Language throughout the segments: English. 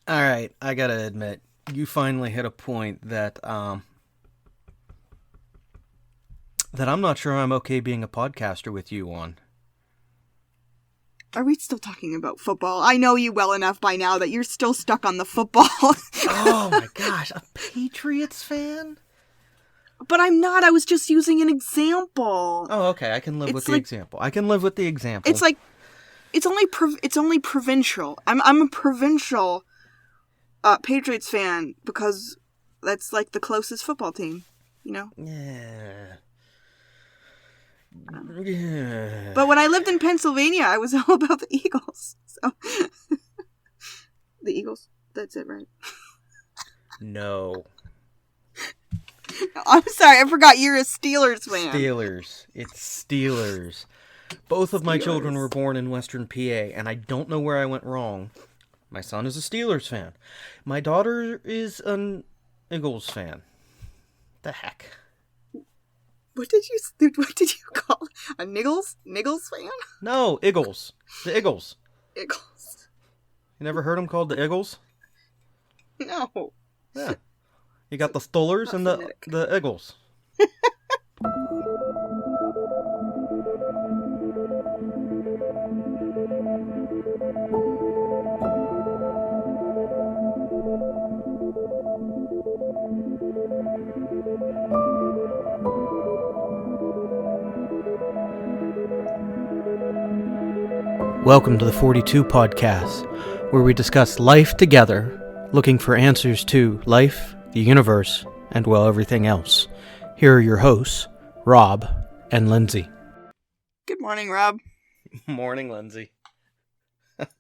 All right, I gotta admit, you finally hit a point that I'm not sure I'm okay being a podcaster with you on. Are we still talking about football? I know you well enough by now that you're still stuck on the football. Oh my gosh, a Patriots fan? But I'm not. I was just using an example. Oh, okay. I can live with the example. I can live with the example. It's like it's only provincial. I'm a provincial Patriots fan because that's like the closest football team, you know? Yeah. But when I lived in Pennsylvania, I was all about the Eagles. So the Eagles. That's it, right? No. I'm sorry, I forgot you're a Steelers fan. Steelers. It's Steelers. Both of my children were born in Western PA, and I don't know where I went wrong. My son is a Steelers fan. My daughter is an Eagles fan. The heck? What did you call a Niggles fan? No, Eagles. The Eagles. Eagles. You never heard them called the Eagles? No. Yeah. You got the Stollers and the Eagles. Welcome to the 42 Podcast, where we discuss life together, looking for answers to life, the universe, and, well, everything else. Here are your hosts, Rob and Lindsay. Good morning, Rob. Morning, Lindsay.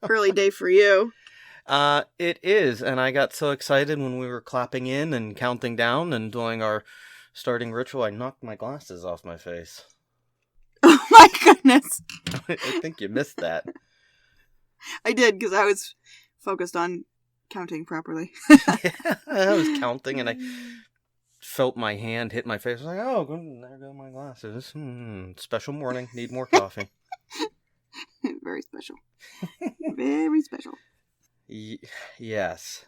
Early day for you. It is, and I got so excited when we were clapping in and counting down and doing our starting ritual, I knocked my glasses off my face. Oh my goodness. I think you missed that. I did, because I was focused on counting properly. Yeah, I was counting, and I felt my hand hit my face. I was like, oh, there go my glasses. Special morning. Need more coffee. Very special. Very special. Yes.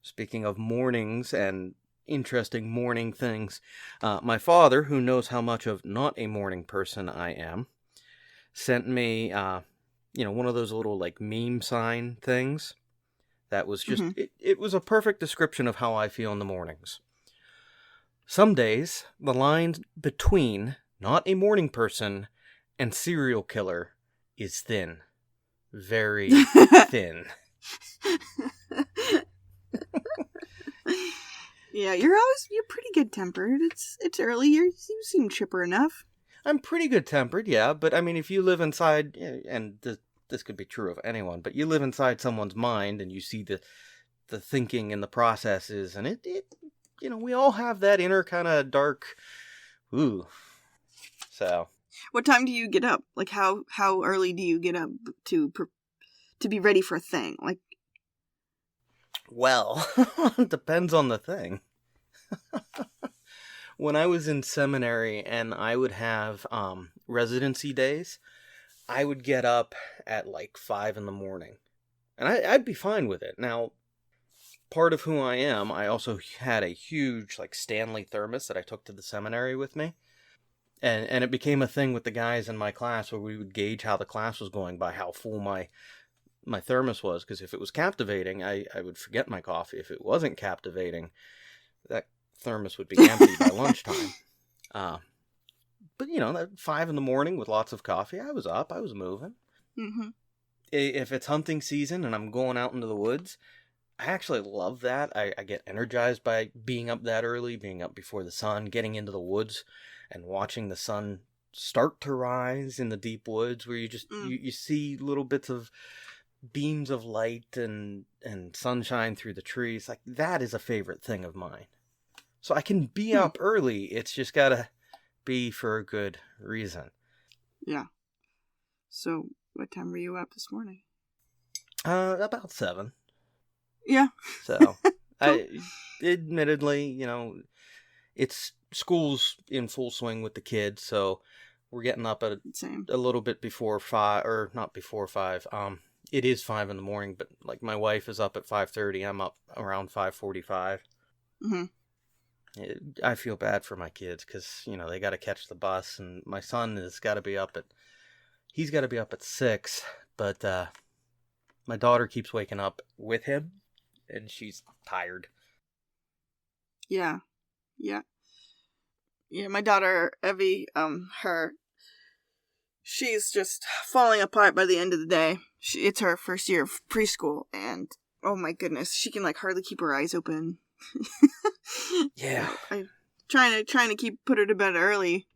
Speaking of mornings and interesting morning things, my father, who knows how much of not a morning person I am, sent me, one of those little, like, meme sign things that was just, it was a perfect description of how I feel in the mornings. Some days, the line between not a morning person and serial killer is thin. Very thin. Yeah, you're pretty good tempered. It's early. You seem chipper enough. I'm pretty good tempered, yeah, but I mean, if you live inside, and this could be true of anyone, but you live inside someone's mind and you see the thinking and the processes, and it we all have that inner kind of dark, ooh. So, what time do you get up? Like, how early do you get up to be ready for a thing? Like, well, it depends on the thing. When I was in seminary and I would have residency days, I would get up at like 5 in the morning. And I'd be fine with it. Now, part of who I am, I also had a huge like Stanley thermos that I took to the seminary with me. And it became a thing with the guys in my class where we would gauge how the class was going by how full my thermos was, because if it was captivating, I would forget my coffee. If it wasn't captivating, that thermos would be empty by lunchtime. But that 5 in the morning with lots of coffee, I was up, I was moving. Mm-hmm. If it's hunting season and I'm going out into the woods, I actually love that. I get energized by being up that early, being up before the sun, getting into the woods and watching the sun start to rise in the deep woods, where you just you see little bits of beams of light and sunshine through the trees. Like, that is a favorite thing of mine. So I can be up early. It's just gotta be for a good reason. Yeah. So, what time were you up this morning? About 7. Yeah. So, admittedly, it's school's in full swing with the kids, so we're getting up at a little bit before 5, or not before 5. It is 5 in the morning, but like my wife is up at 5:30. I'm up around 5:45. Mm-hmm. I feel bad for my kids because, they got to catch the bus, and my son has got to be up at 6, but my daughter keeps waking up with him, and she's tired. Yeah. My daughter Evie, she's just falling apart by the end of the day. It's her first year of preschool, and oh my goodness, she can like hardly keep her eyes open. Yeah. I'm trying to put her to bed early.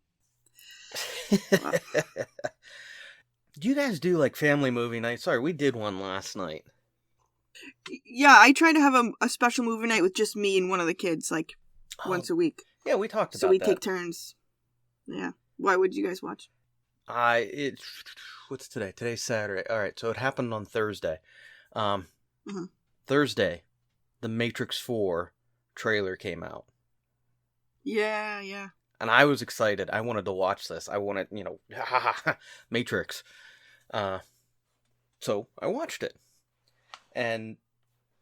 Do you guys do like family movie nights? Sorry, we did one last night. Yeah, I try to have a special movie night with just me and one of the kids, like once a week. Yeah, we talked about that. So we take turns. Yeah. Why would you guys watch? What's today? Today's Saturday. All right, so it happened on Thursday. Mm-hmm. Thursday, The Matrix 4 trailer came out. Yeah. And I was excited. I wanted to watch this. I wanted, Matrix. So I watched it. And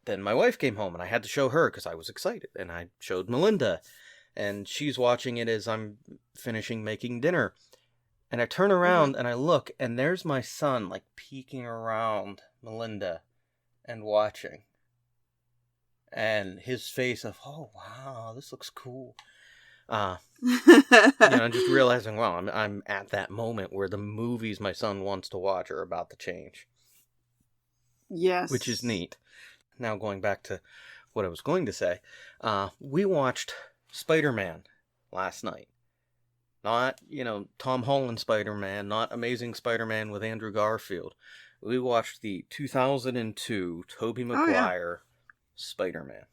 then my wife came home and I had to show her because I was excited. And I showed Melinda. And she's watching it as I'm finishing making dinner. And I turn around and I look, and there's my son, like, peeking around Melinda and watching. And his face of, oh, wow, this looks cool. I'm just realizing, wow, I'm at that moment where the movies my son wants to watch are about to change. Yes. Which is neat. Now going back to what I was going to say, we watched Spider-Man last night. Not, Tom Holland Spider-Man, not Amazing Spider-Man with Andrew Garfield. We watched the 2002 Tobey Maguire Spider-Man.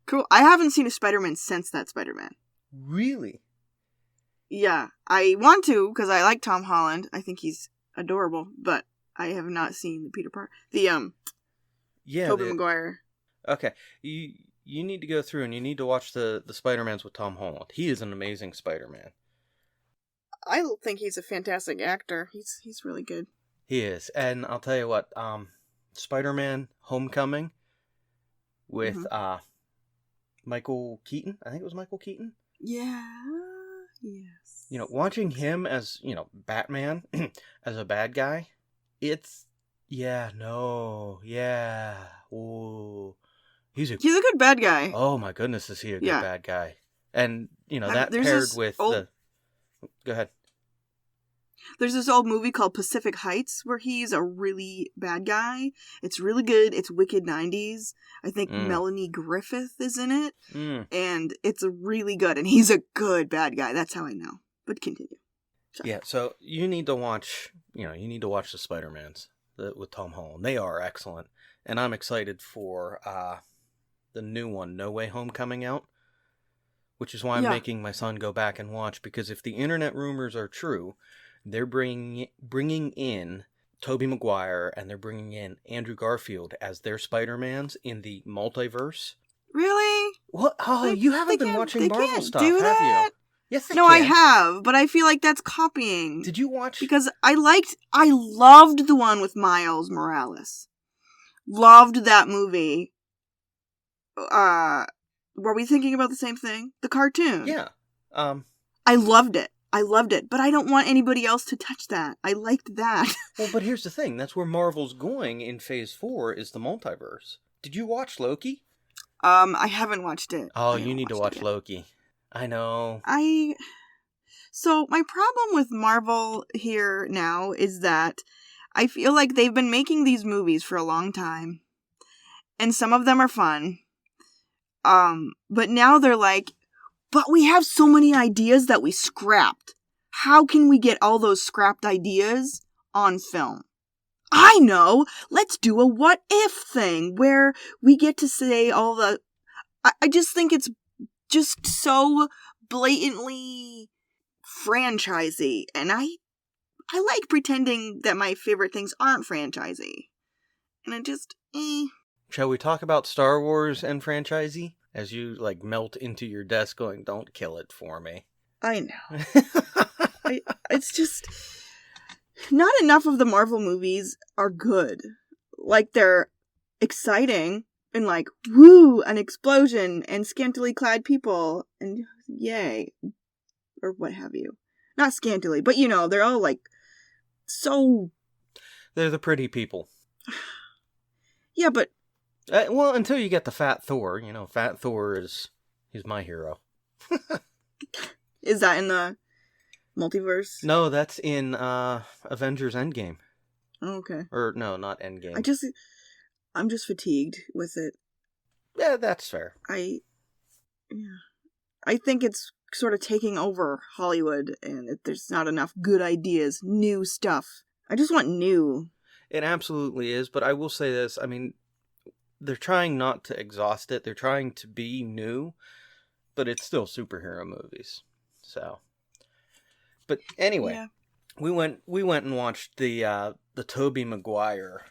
Cool. I haven't seen a Spider-Man since that Spider-Man. Really? Yeah. I want to, because I like Tom Holland. I think he's adorable, but I have not seen the Peter Parker. Tobey Maguire. Okay. You need to go through and you need to watch the Spider-Mans with Tom Holland. He is an amazing Spider-Man. I think he's a fantastic actor. He's really good. He is. And I'll tell you what, Spider-Man Homecoming with Michael Keaton. I think it was Michael Keaton. Yeah. Yes. Watching him as, Batman, as a bad guy, it's, ooh. He's a good bad guy. Oh my goodness, is he a good bad guy? And, that there's paired this with old... the... Go ahead. There's this old movie called Pacific Heights where he's a really bad guy. It's really good. It's wicked 90s. I think Melanie Griffith is in it. And it's really good. And he's a good bad guy. That's how I know. But continue. Sorry. Yeah, so you need to watch, the Spider-Mans with Tom Holland. They are excellent. And I'm excited for the new one, No Way Home, coming out. Which is why I'm making my son go back and watch. Because if the internet rumors are true, they're bringing in Tobey Maguire and they're bringing in Andrew Garfield as their Spider-Mans in the multiverse. Really? What? Oh, you haven't been watching Marvel stuff, have you? Yes, they No, can. I have, but I feel like that's copying. Did you watch? Because I loved the one with Miles Morales. Loved that movie. Were we thinking about the same thing? The cartoon. Yeah. I loved it. But I don't want anybody else to touch that. I liked that. Well, but here's the thing. That's where Marvel's going in Phase 4 is the multiverse. Did you watch Loki? I haven't watched it. Oh, you need to watch Loki. I know. So my problem with Marvel here now is that I feel like they've been making these movies for a long time. And some of them are fun. But now they're like, but we have so many ideas that we scrapped. How can we get all those scrapped ideas on film? I know! Let's do a what if thing where we get to say all the... I just think it's just so blatantly franchisey. And I like pretending that my favorite things aren't franchisey. And it just... Shall we talk about Star Wars and franchisey? As you, melt into your desk going, don't kill it for me. I know. It's just... not enough of the Marvel movies are good. Like, they're exciting and like, woo, an explosion and scantily clad people and yay. Or what have you. Not scantily, but you know, they're all like so... They're the pretty people. Yeah, but... well, until you get the Fat Thor. You know, Fat Thor he's my hero. Is that in the multiverse? No, that's in Avengers Endgame. Oh, okay. Or, no, not Endgame. I'm just fatigued with it. Yeah, that's fair. I think it's sort of taking over Hollywood, and there's not enough good ideas, new stuff. I just want new. It absolutely is, but I will say this. I mean, they're trying not to exhaust it. They're trying to be new, but it's still superhero movies. So, but anyway, yeah. we went and watched the Tobey Maguire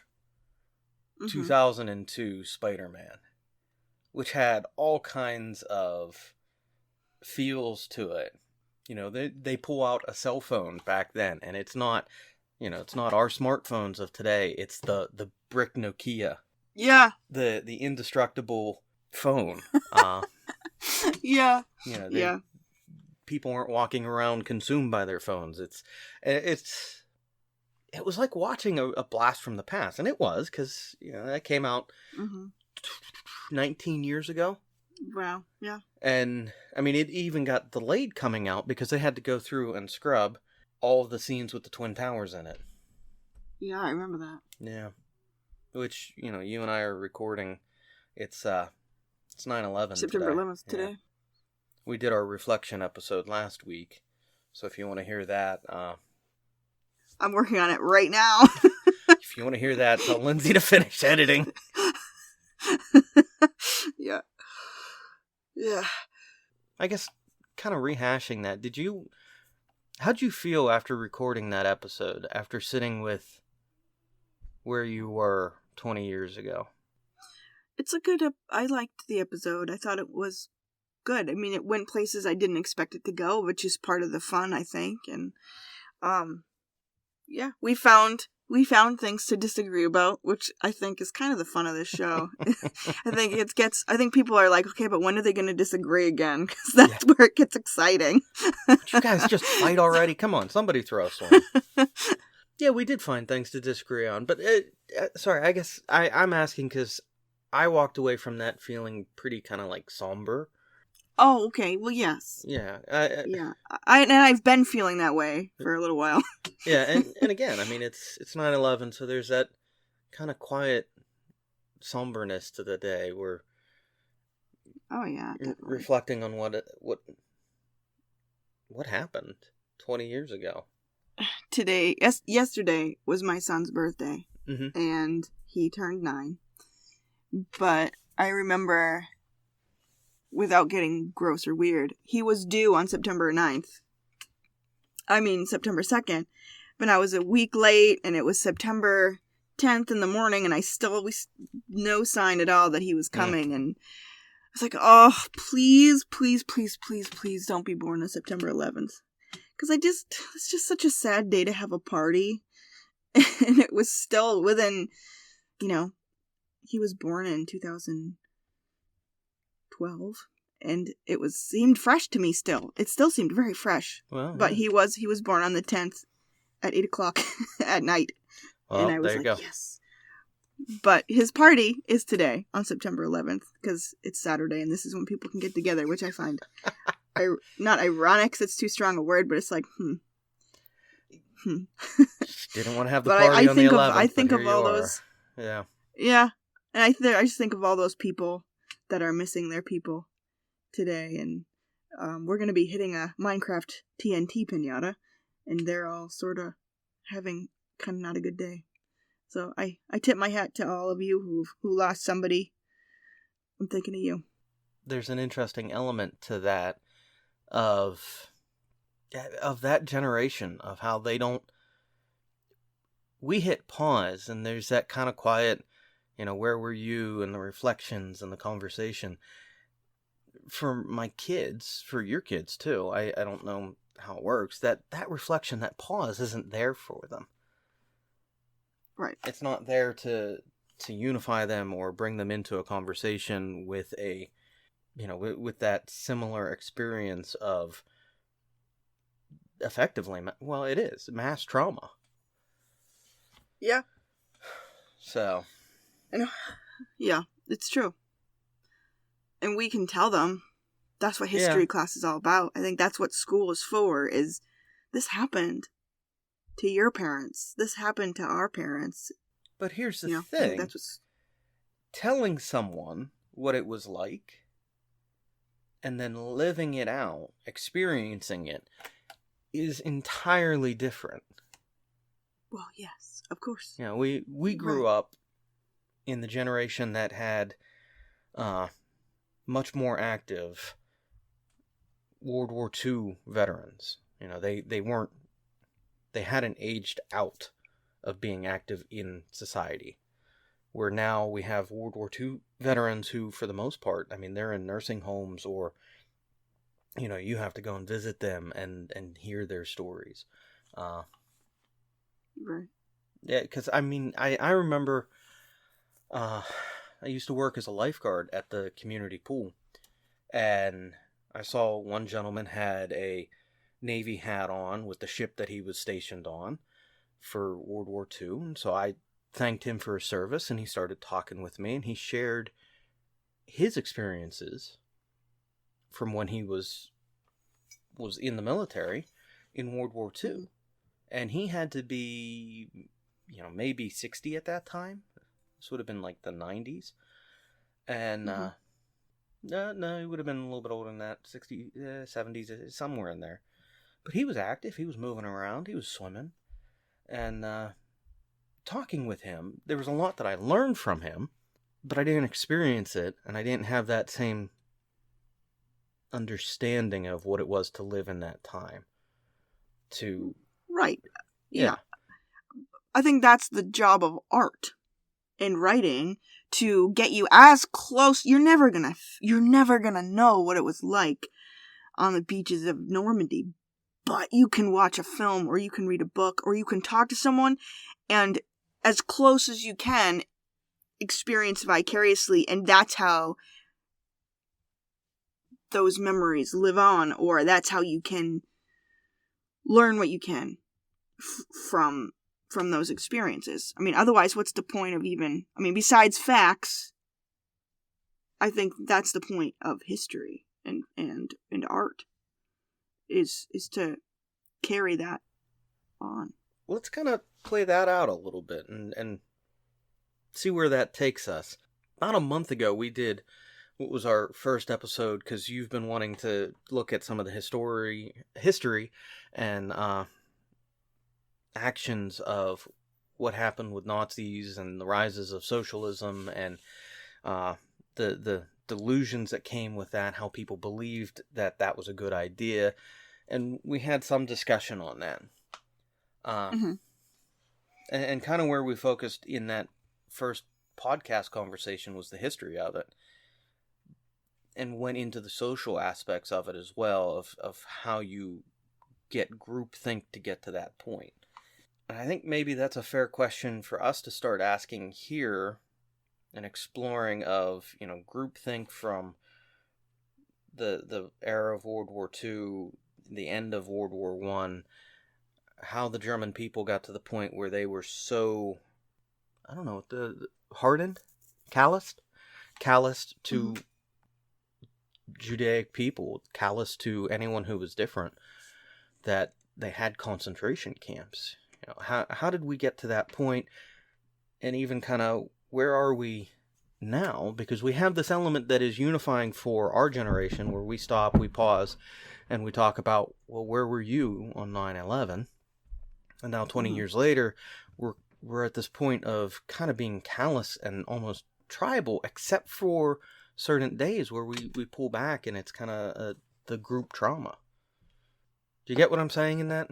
2002 Spider-Man, which had all kinds of feels to it. You know, they pull out a cell phone back then, and it's not, you know, it's not our smartphones of today. It's the brick Nokia. Yeah. The indestructible phone. Yeah. You know, people aren't walking around consumed by their phones. It was like watching a blast from the past, and it was, because, you know, that came out 19 years ago. Wow, yeah. And, I mean, it even got delayed coming out because they had to go through and scrub all of the scenes with the Twin Towers in it. Yeah, I remember that. Yeah. Which, you know, you and I are recording. It's 9/11 September today. 11th today. Yeah. We did our reflection episode last week, so if you want to hear that... I'm working on it right now. If you want to hear that, tell Lindsay to finish editing. Yeah. Yeah. I guess, kind of rehashing that, how'd you feel after recording that episode, after sitting with where you were 20 years ago? It's I liked the episode. I thought it was good. I mean, it went places I didn't expect it to go, which is part of the fun, I think. And, yeah, we found things to disagree about, which I think is kind of the fun of this show. I think people are like, okay, but when are they going to disagree again? Because that's where it gets exciting. You guys just fight already. Come on, somebody throw us one. Yeah, we did find things to disagree on, but sorry, I guess I'm asking because I walked away from that feeling pretty kind of like somber. Oh, okay. Well, yes. Yeah. Yeah. I've been feeling that way for a little while. Yeah, and again, I mean, it's 9/11, so there's that kind of quiet somberness to the day where... Oh, yeah, definitely. Reflecting on what happened 20 years ago. Yesterday was my son's birthday, and he turned 9. But I remember, without getting gross or weird, he was due on September 2nd, but I was a week late, and it was September 10th in the morning, and was no sign at all that he was coming, and I was like, oh, please, please, please, please, please don't be born on September 11th. Because it's just such a sad day to have a party. And it was still within, you know, he was born in 2012. And it seemed fresh to me still. It still seemed very fresh. Well, but he was born on the 10th at 8 o'clock at night. Well, and I was there you like, go. yes. But his party is today on September 11th because it's Saturday and this is when people can get together, which I find not ironic because it's too strong a word, but it's like, Didn't want to have the but party on the 11th. I think of all those. Yeah. Yeah. And I just think of all those people that are missing their people today. And we're going to be hitting a Minecraft TNT pinata. And they're all sort of having kind of not a good day. So I tip my hat to all of you who lost somebody. I'm thinking of you. There's an interesting element to that of that generation, of how they don't... We hit pause, and there's that kind of quiet, you know, where were you, and the reflections and the conversation. For my kids, for your kids too, I don't know how it works, that reflection, that pause isn't there for them. Right. It's not there to unify them or bring them into a conversation with a, with that similar experience of effectively, well, it is mass trauma. Yeah. So. And yeah, it's true. And we can tell them. That's what history class is all about. I think that's what school is for, is this happened to your parents. This happened to our parents. But here's the I thing. think that's what's... Telling someone what it was like and then living it out, experiencing it, is entirely different. Well, yes, of course. We grew up in the generation that had much more active World War II veterans. They hadn't aged out of being active in society. Where now we have World War II veterans who, for the most part, they're in nursing homes, or, you have to go and visit them and hear their stories. Right. Yeah, because, I remember I used to work as a lifeguard at the community pool, and I saw one gentleman had a Navy hat on with the ship that he was stationed on for World War II, and so I thanked him for his service, and he started talking with me, and he shared his experiences from when he was in the military in World War II. And he had to be, maybe 60 at that time. This would have been like the 90s. And, no, he would have been a little bit older than that, 60, 70s, somewhere in there. But he was active, he was moving around, he was swimming. And, talking with him, there was a lot that I learned from him, but I didn't experience it, and I didn't have that same understanding of what it was to live in that time. Right. Yeah. I think that's the job of art and writing, to get you as close. You're never gonna know what it was like on the beaches of Normandy, but you can watch a film, or you can read a book, or you can talk to someone, and as close as you can, experience vicariously, and that's how those memories live on, or that's how you can learn what you can from those experiences. Otherwise, what's the point of even... besides facts, I think that's the point of history and art, is to carry that on. Let's kind of play that out a little bit and see where that takes us. About a month ago, we did what was our first episode, because you've been wanting to look at some of the history and actions of what happened with Nazis and the rises of socialism, and the delusions that came with that, how people believed that was a good idea, and we had some discussion on that. And kind of where we focused in that first podcast conversation was the history of it, and went into the social aspects of it as well, of how you get groupthink to get to that point. And I think maybe that's a fair question for us to start asking here, and exploring of, groupthink from the era of World War II, the end of World War I, how the German people got to the point where they were so, I don't know, hardened, calloused to Judaic people, callous to anyone who was different, that they had concentration camps. How did we get to that point, and even kind of where are we now? Because we have this element that is unifying for our generation, where we stop, we pause, and we talk about, well, where were you on 9/11? And now 20 years later, we're at this point of kind of being callous and almost tribal, except for certain days where we pull back, and it's kind of the group trauma. Do you get what I'm saying in that?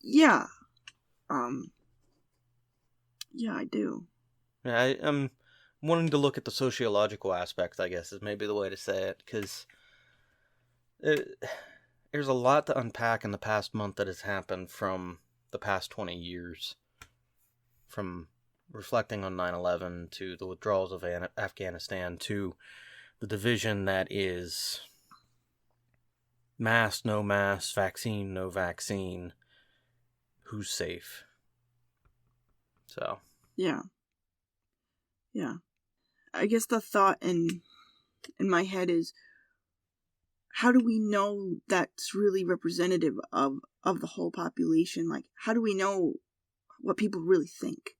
Yeah. Yeah, I do. Yeah, I'm wanting to look at the sociological aspect, I guess, is maybe the way to say it, because there's a lot to unpack in the past month that has happened from the past 20 years. from reflecting on 9/11 to the withdrawals of Afghanistan to the division that is mask, no mask, vaccine, no vaccine, who's safe. So. Yeah. I guess the thought in my head is, how do we know that's really representative of the whole population? Like, how do we know what people really think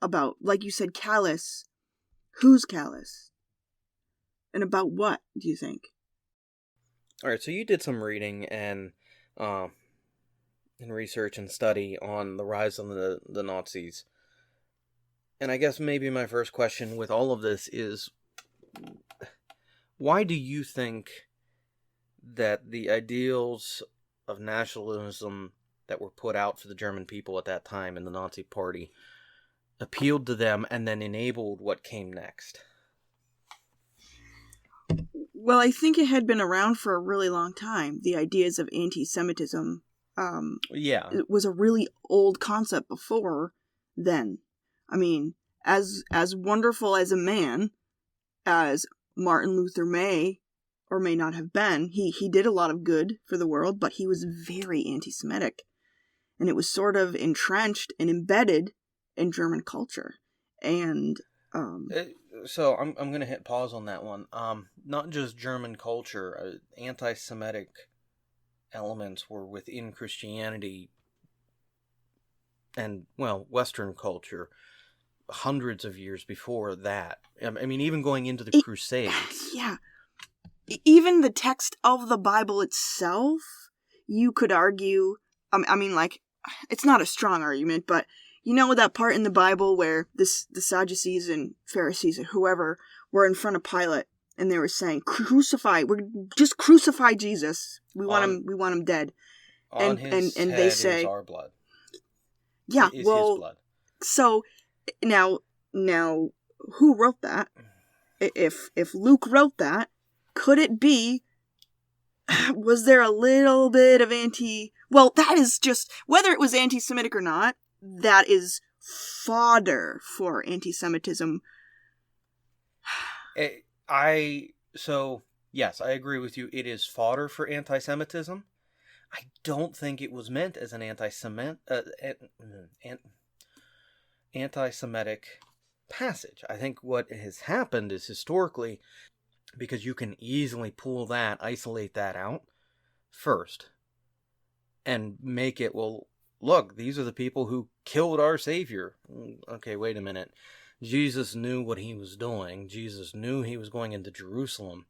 about, like you said, callous? Who's callous? And about what, do you think? All right, so you did some reading and research and study on the rise of the Nazis. And I guess maybe my first question with all of this is, why do you think that the ideals of nationalism that were put out for the German people at that time in the Nazi Party appealed to them and then enabled what came next? Well, I think it had been around for a really long time. The ideas of anti-Semitism it was a really old concept before then. I mean, as wonderful as a man as Martin Luther may or may not have been, he did a lot of good for the world, but he was very anti-Semitic. And it was sort of entrenched and embedded in German culture. And so I'm going to hit pause on that one. Not just German culture, anti-Semitic elements were within Christianity and, well, Western culture hundreds of years before that. I mean, even going into the Crusades. Yeah. Even the text of the Bible itself, you could argue, I mean, like, it's not a strong argument, but you know that part in the Bible where the Sadducees and Pharisees or whoever were in front of Pilate and they were saying, just crucify Jesus. We want him dead. And his head they say, is our blood. Yeah, is well, his blood. So now, who wrote that? If Luke wrote that, could it be? Was there a little bit of well, that is just, whether it was anti-Semitic or not, that is fodder for anti-Semitism. So, yes, I agree with you. It is fodder for anti-Semitism. I don't think it was meant as an anti-Semitic passage. I think what has happened is historically, because you can easily isolate that out first, and make it, well, look, these are the people who killed our Savior. Okay, wait a minute. Jesus knew what he was doing. Jesus knew he was going into Jerusalem.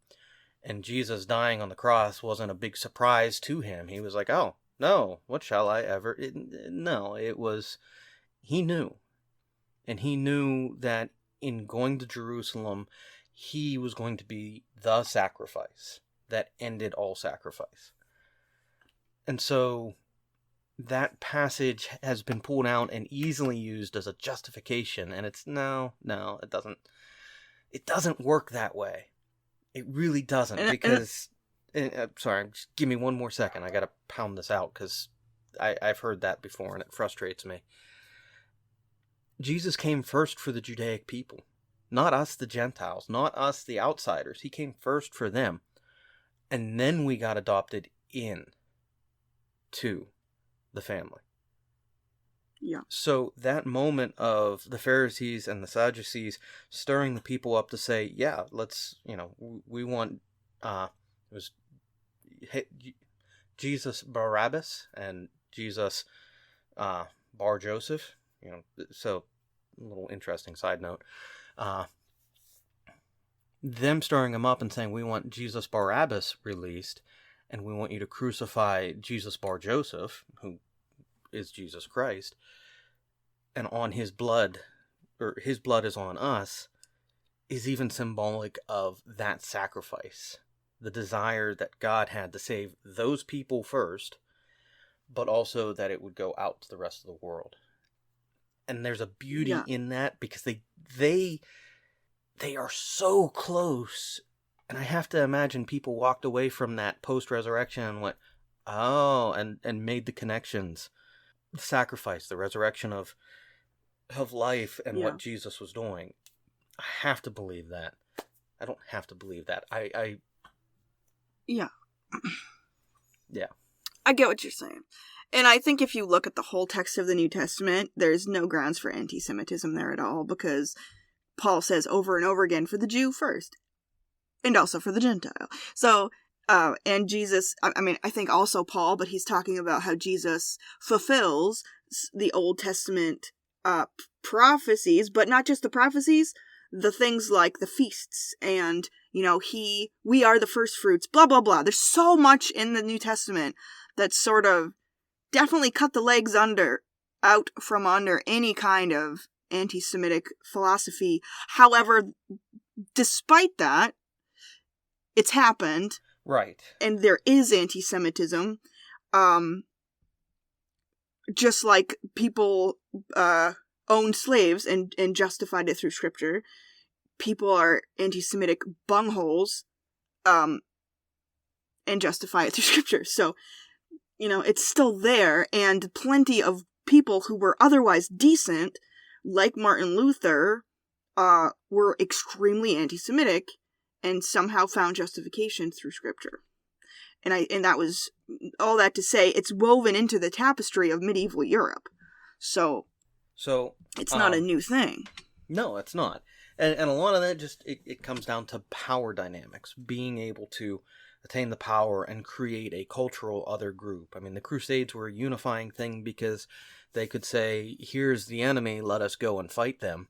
And Jesus dying on the cross wasn't a big surprise to him. He was like, oh, no, what shall I ever... No, it was... He knew. And he knew that in going to Jerusalem, he was going to be the sacrifice that ended all sacrifice. And so that passage has been pulled out and easily used as a justification, and it's no, it doesn't work that way. It really doesn't, because sorry, just give me one more second. I gotta pound this out because I've heard that before and it frustrates me. Jesus came first for the Judaic people, not us the Gentiles, not us the outsiders. He came first for them, and then we got adopted in to the family. Yeah. So that moment of the Pharisees and the Sadducees stirring the people up to say, yeah, let's, we want, it was Jesus Barabbas and Jesus Bar Joseph, so a little interesting side note. Them stirring him up and saying, we want Jesus Barabbas released, and we want you to crucify Jesus Bar Joseph, who is Jesus Christ, and on his blood, or his blood is on us, is even symbolic of that sacrifice. The desire that God had to save those people first, but also that it would go out to the rest of the world. And there's a beauty in that, because they are so close. And I have to imagine people walked away from that post-resurrection and went, oh, and made the connections. The sacrifice, the resurrection of of life and Yeah. what Jesus was doing. I have to believe that. I don't have to believe that. Yeah. Yeah. I get what you're saying. And I think if you look at the whole text of the New Testament, there's no grounds for anti-Semitism there at all, because Paul says over and over again, for the Jew first, and also for the Gentile. So, and Jesus, I think also Paul, but he's talking about how Jesus fulfills the Old Testament prophecies, but not just the prophecies, the things like the feasts and, we are the first fruits, blah, blah, blah. There's so much in the New Testament that sort of definitely cut the legs out from under any kind of anti-Semitic philosophy. However, despite that, it's happened. Right. And there is anti-Semitism. Just like people owned slaves and justified it through scripture, people are anti-Semitic bungholes and justify it through scripture. So, it's still there, and plenty of people who were otherwise decent, like Martin Luther, were extremely anti-Semitic and somehow found justification through scripture. And that was all that to say, it's woven into the tapestry of medieval Europe. So it's not a new thing. No, it's not. And a lot of that just, it comes down to power dynamics, being able to attain the power and create a cultural other group. I mean, the Crusades were a unifying thing because they could say, here's the enemy, let us go and fight them,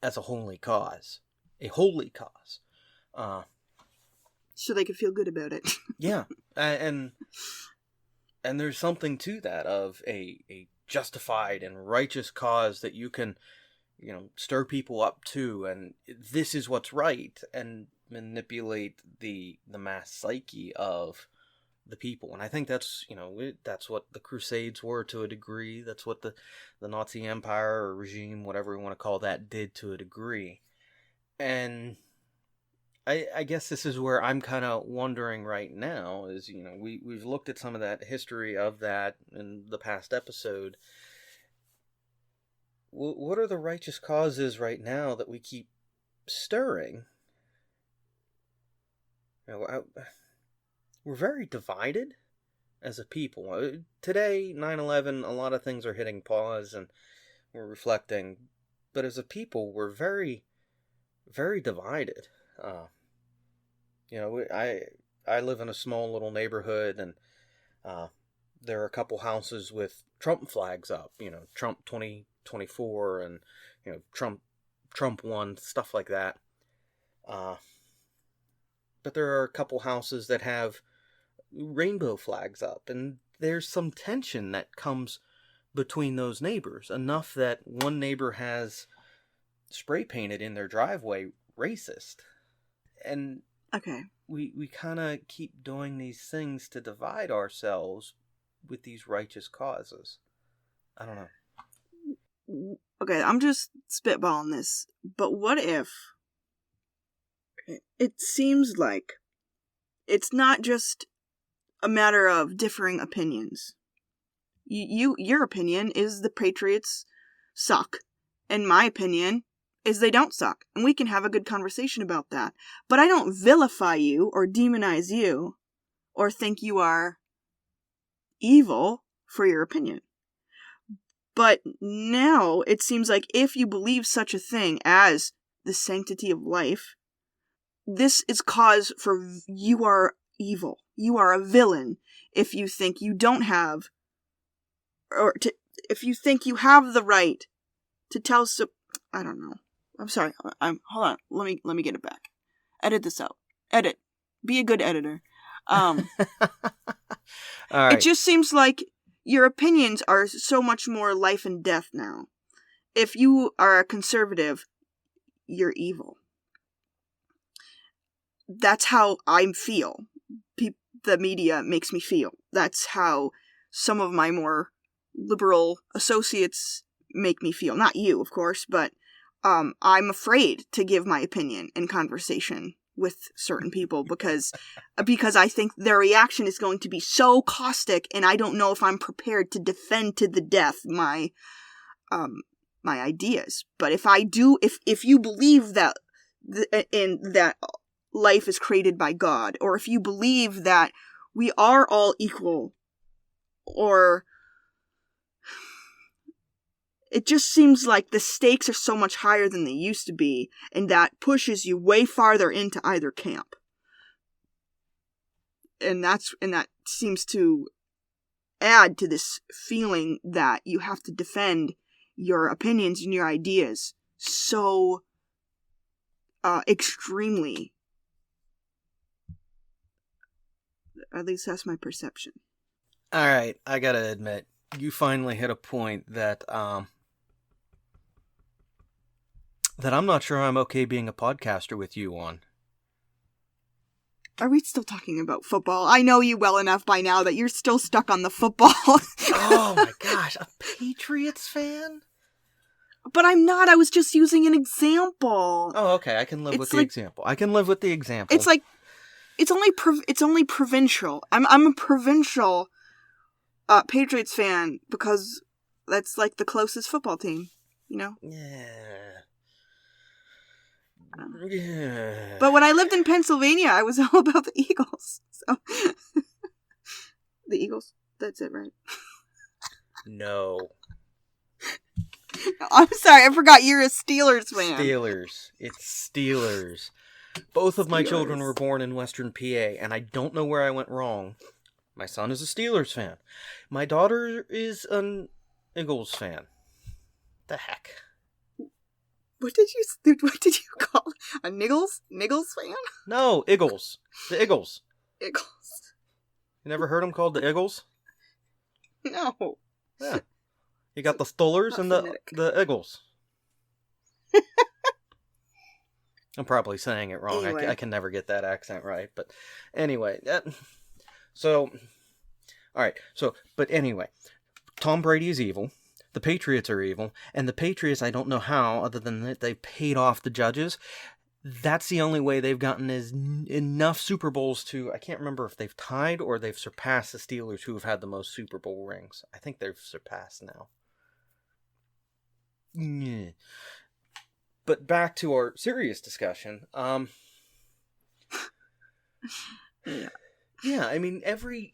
as a holy cause. A holy cause. So they could feel good about it. Yeah. And there's something to that, of a justified and righteous cause that you can, stir people up to, and this is what's right, and manipulate the mass psyche of the people. And I think that's, that's what the Crusades were to a degree. That's what the Nazi Empire or regime, whatever we want to call that, did to a degree. And I guess this is where I'm kind of wondering right now is, we've looked at some of that history of that in the past episode. What are the righteous causes right now that we keep stirring? We're very divided as a people. Today, 9/11, a lot of things are hitting pause and we're reflecting. But as a people, we're very, very divided. I live in a small little neighborhood, and there are a couple houses with Trump flags up. Trump 2024, and Trump won, stuff like that. But there are a couple houses that have rainbow flags up, and there's some tension that comes between those neighbors, enough that one neighbor has spray painted in their driveway racist. And okay, we kind of keep doing these things to divide ourselves with these righteous causes. I don't know. Okay, I'm just spitballing this, but what if it seems like it's not just a matter of differing opinions. Your opinion is the Patriots suck, and my opinion is they don't suck, and we can have a good conversation about that. But I don't vilify you or demonize you or think you are evil for your opinion. But now it seems like if you believe such a thing as the sanctity of life, this is cause for you are evil. You are a villain if you think you don't have, if you think you have the right to tell. I don't know. I'm sorry. Hold on. Let me get it back. Edit this out. Edit. Be a good editor. All right. It just seems like your opinions are so much more life and death now. If you are a conservative, you're evil. That's how I feel. The media makes me feel. That's how some of my more liberal associates make me feel. Not you, of course, but I'm afraid to give my opinion in conversation with certain people because I think their reaction is going to be so caustic, and I don't know if I'm prepared to defend to the death my my ideas. But if you believe that that life is created by God, or if you believe that we are all equal, or it just seems like the stakes are so much higher than they used to be, and that pushes you way farther into either camp. And that seems to add to this feeling that you have to defend your opinions and your ideas so extremely. At least that's my perception. All right, I gotta admit, you finally hit a point that that I'm not sure I'm okay being a podcaster with you on. Are we still talking about football? I know you well enough by now that you're still stuck on the football. Oh my gosh, a Patriots fan? But I'm not. I was just using an example. Oh, okay. I can live with the example. I can live with the example. It's like it's only provincial. I'm a provincial Patriots fan because that's like the closest football team, you know? Yeah. But when I lived in Pennsylvania, I was all about the Eagles. So the Eagles. That's it, right? No. I'm sorry, I forgot you're a Steelers fan. Steelers. It's Steelers. Both of my children were born in Western PA, and I don't know where I went wrong. My son is a Steelers fan. My daughter is an Eagles fan. The heck? What did you call a Niggles fan? No, Eagles. The Eagles. Eagles. You never heard them called the Eagles? No. Yeah. You got the Steelers and the Eagles. I'm probably saying it wrong. Anyway. I can never get that accent right. But anyway, so, all right. So, but anyway, Tom Brady is evil. The Patriots are evil. And the Patriots, I don't know how, other than that they paid off the judges. That's the only way they've gotten enough Super Bowls to, I can't remember if they've tied or they've surpassed the Steelers, who have had the most Super Bowl rings. I think they've surpassed now. Yeah. But back to our serious discussion. Yeah, I mean, every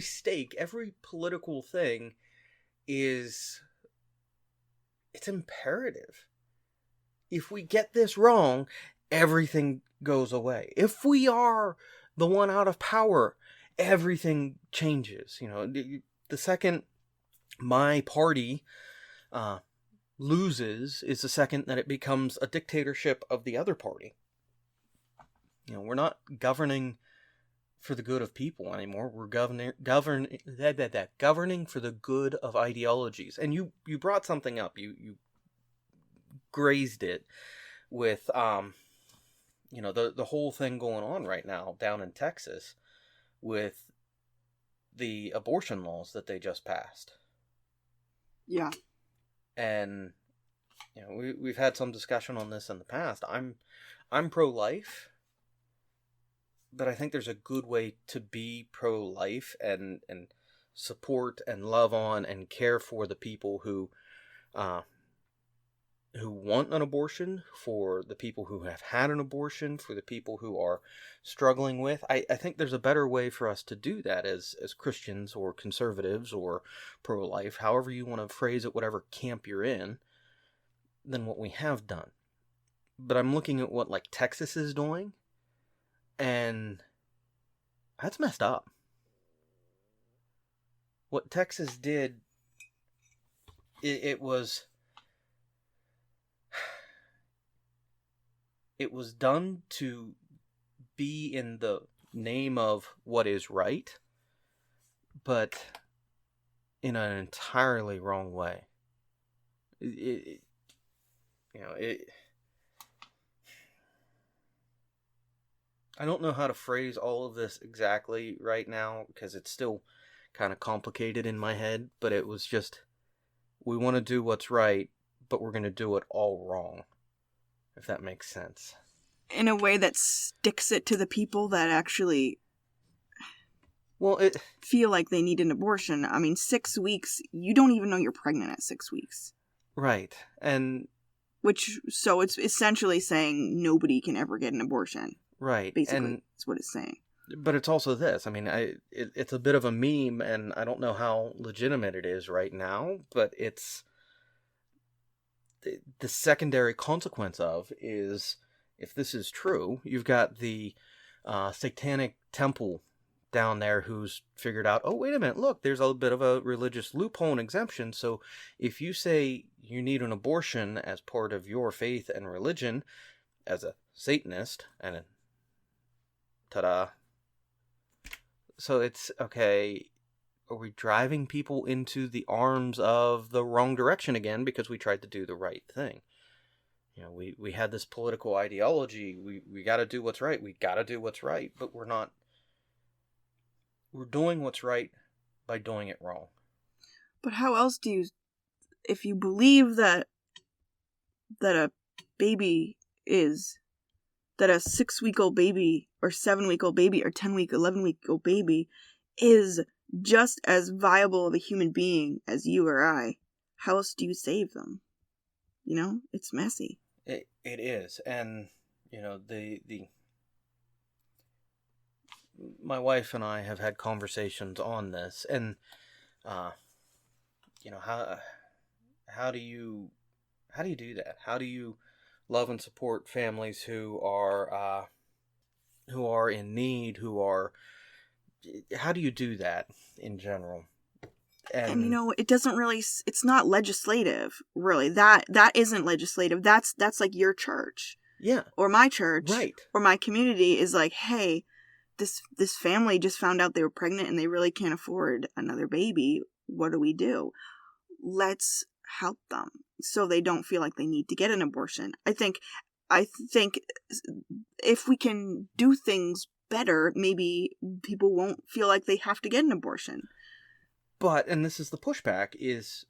stake, every political thing it's imperative. If we get this wrong, everything goes away. If we are the one out of power, everything changes. You know, the second my party loses is the second that it becomes a dictatorship of the other party. You know, we're not governing for the good of people anymore. We're governing for the good of ideologies. And you brought something up. You grazed it with you know, the whole thing going on right now down in Texas with the abortion laws that they just passed. Yeah. And you know, we've had some discussion on this in the past. I'm pro-life, but I think there's a good way to be pro-life and support and love on and care for the people who want an abortion, for the people who have had an abortion, for the people who are struggling with. I think there's a better way for us to do that as Christians or conservatives or pro-life, however you want to phrase it, whatever camp you're in, than what we have done. But I'm looking at what, like, Texas is doing, and that's messed up. What Texas did, it was done to be in the name of what is right, but in an entirely wrong way. I don't know how to phrase all of this exactly right now, because it's still kind of complicated in my head, but it was just, we want to do what's right, but we're going to do it all wrong, if that makes sense. In a way that sticks it to the people that actually feel like they need an abortion. I mean, 6 weeks, you don't even know you're pregnant at 6 weeks. Right. And So it's essentially saying nobody can ever get an abortion. right. Basically, And is what it's saying. but it's also this. I mean, it's a bit of a meme, and I don't know how legitimate it is right now, but it's the secondary consequence of is, if this is true, you've got the satanic temple down there who's figured out, oh, wait a minute, look, there's a bit of a religious loophole and exemption. So if you say you need an abortion as part of your faith and religion, as a Satanist, and ta-da. So it's, okay, are we driving people into the arms of the wrong direction again because we tried to do the right thing? You know, we had this political ideology, we got to do what's right, we got to do what's right, but we're doing what's right by doing it wrong. But how else do you, if you believe that a baby is, that a 6-week-old baby or 7-week-old baby or 10-week, 11-week-old baby is just as viable of a human being as you or I, how else do you save them? You know, it's messy. It is, and you know, the my wife and I have had conversations on this, and you know, how do you do that? How do you love and support families who are in need, how do you do that in general? And you know, it doesn't really, it's not legislative, really. That isn't legislative. That's like your church. Yeah. Or my church. Right. Or my community is like, hey, this family just found out they were pregnant and they really can't afford another baby. What do we do? Let's help them so they don't feel like they need to get an abortion. I think if we can do things better, maybe people won't feel like they have to get an abortion. But, and this is the pushback, is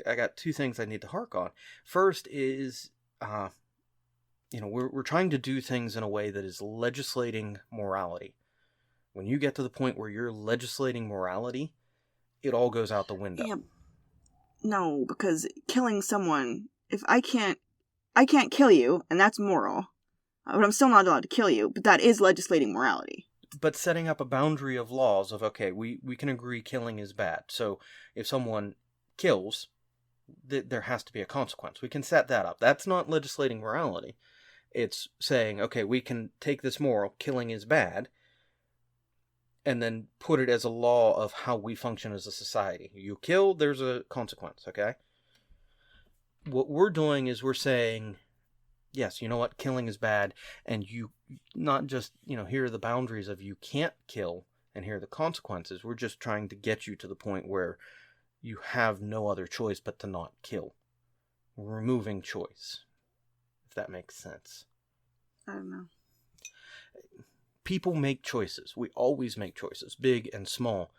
I got two things I need to hark on. First is, you know, we're trying to do things in a way that is legislating morality. When you get to the point where you're legislating morality, it all goes out the window. Yeah. No, because killing someone, if I can't kill you, and that's moral, but I'm still not allowed to kill you, but that is legislating morality. But setting up a boundary of laws of, okay, we can agree killing is bad. So if someone kills, there has to be a consequence. We can set that up. That's not legislating morality. It's saying, okay, we can take this moral, killing is bad, and then put it as a law of how we function as a society. You kill, there's a consequence, okay? What we're doing is we're saying, yes, you know what, killing is bad, and you not just, you know, here are the boundaries of you can't kill, and here are the consequences. We're just trying to get you to the point where you have no other choice but to not kill. We're removing choice, if that makes sense. I don't know. People make choices. We always make choices, big and small.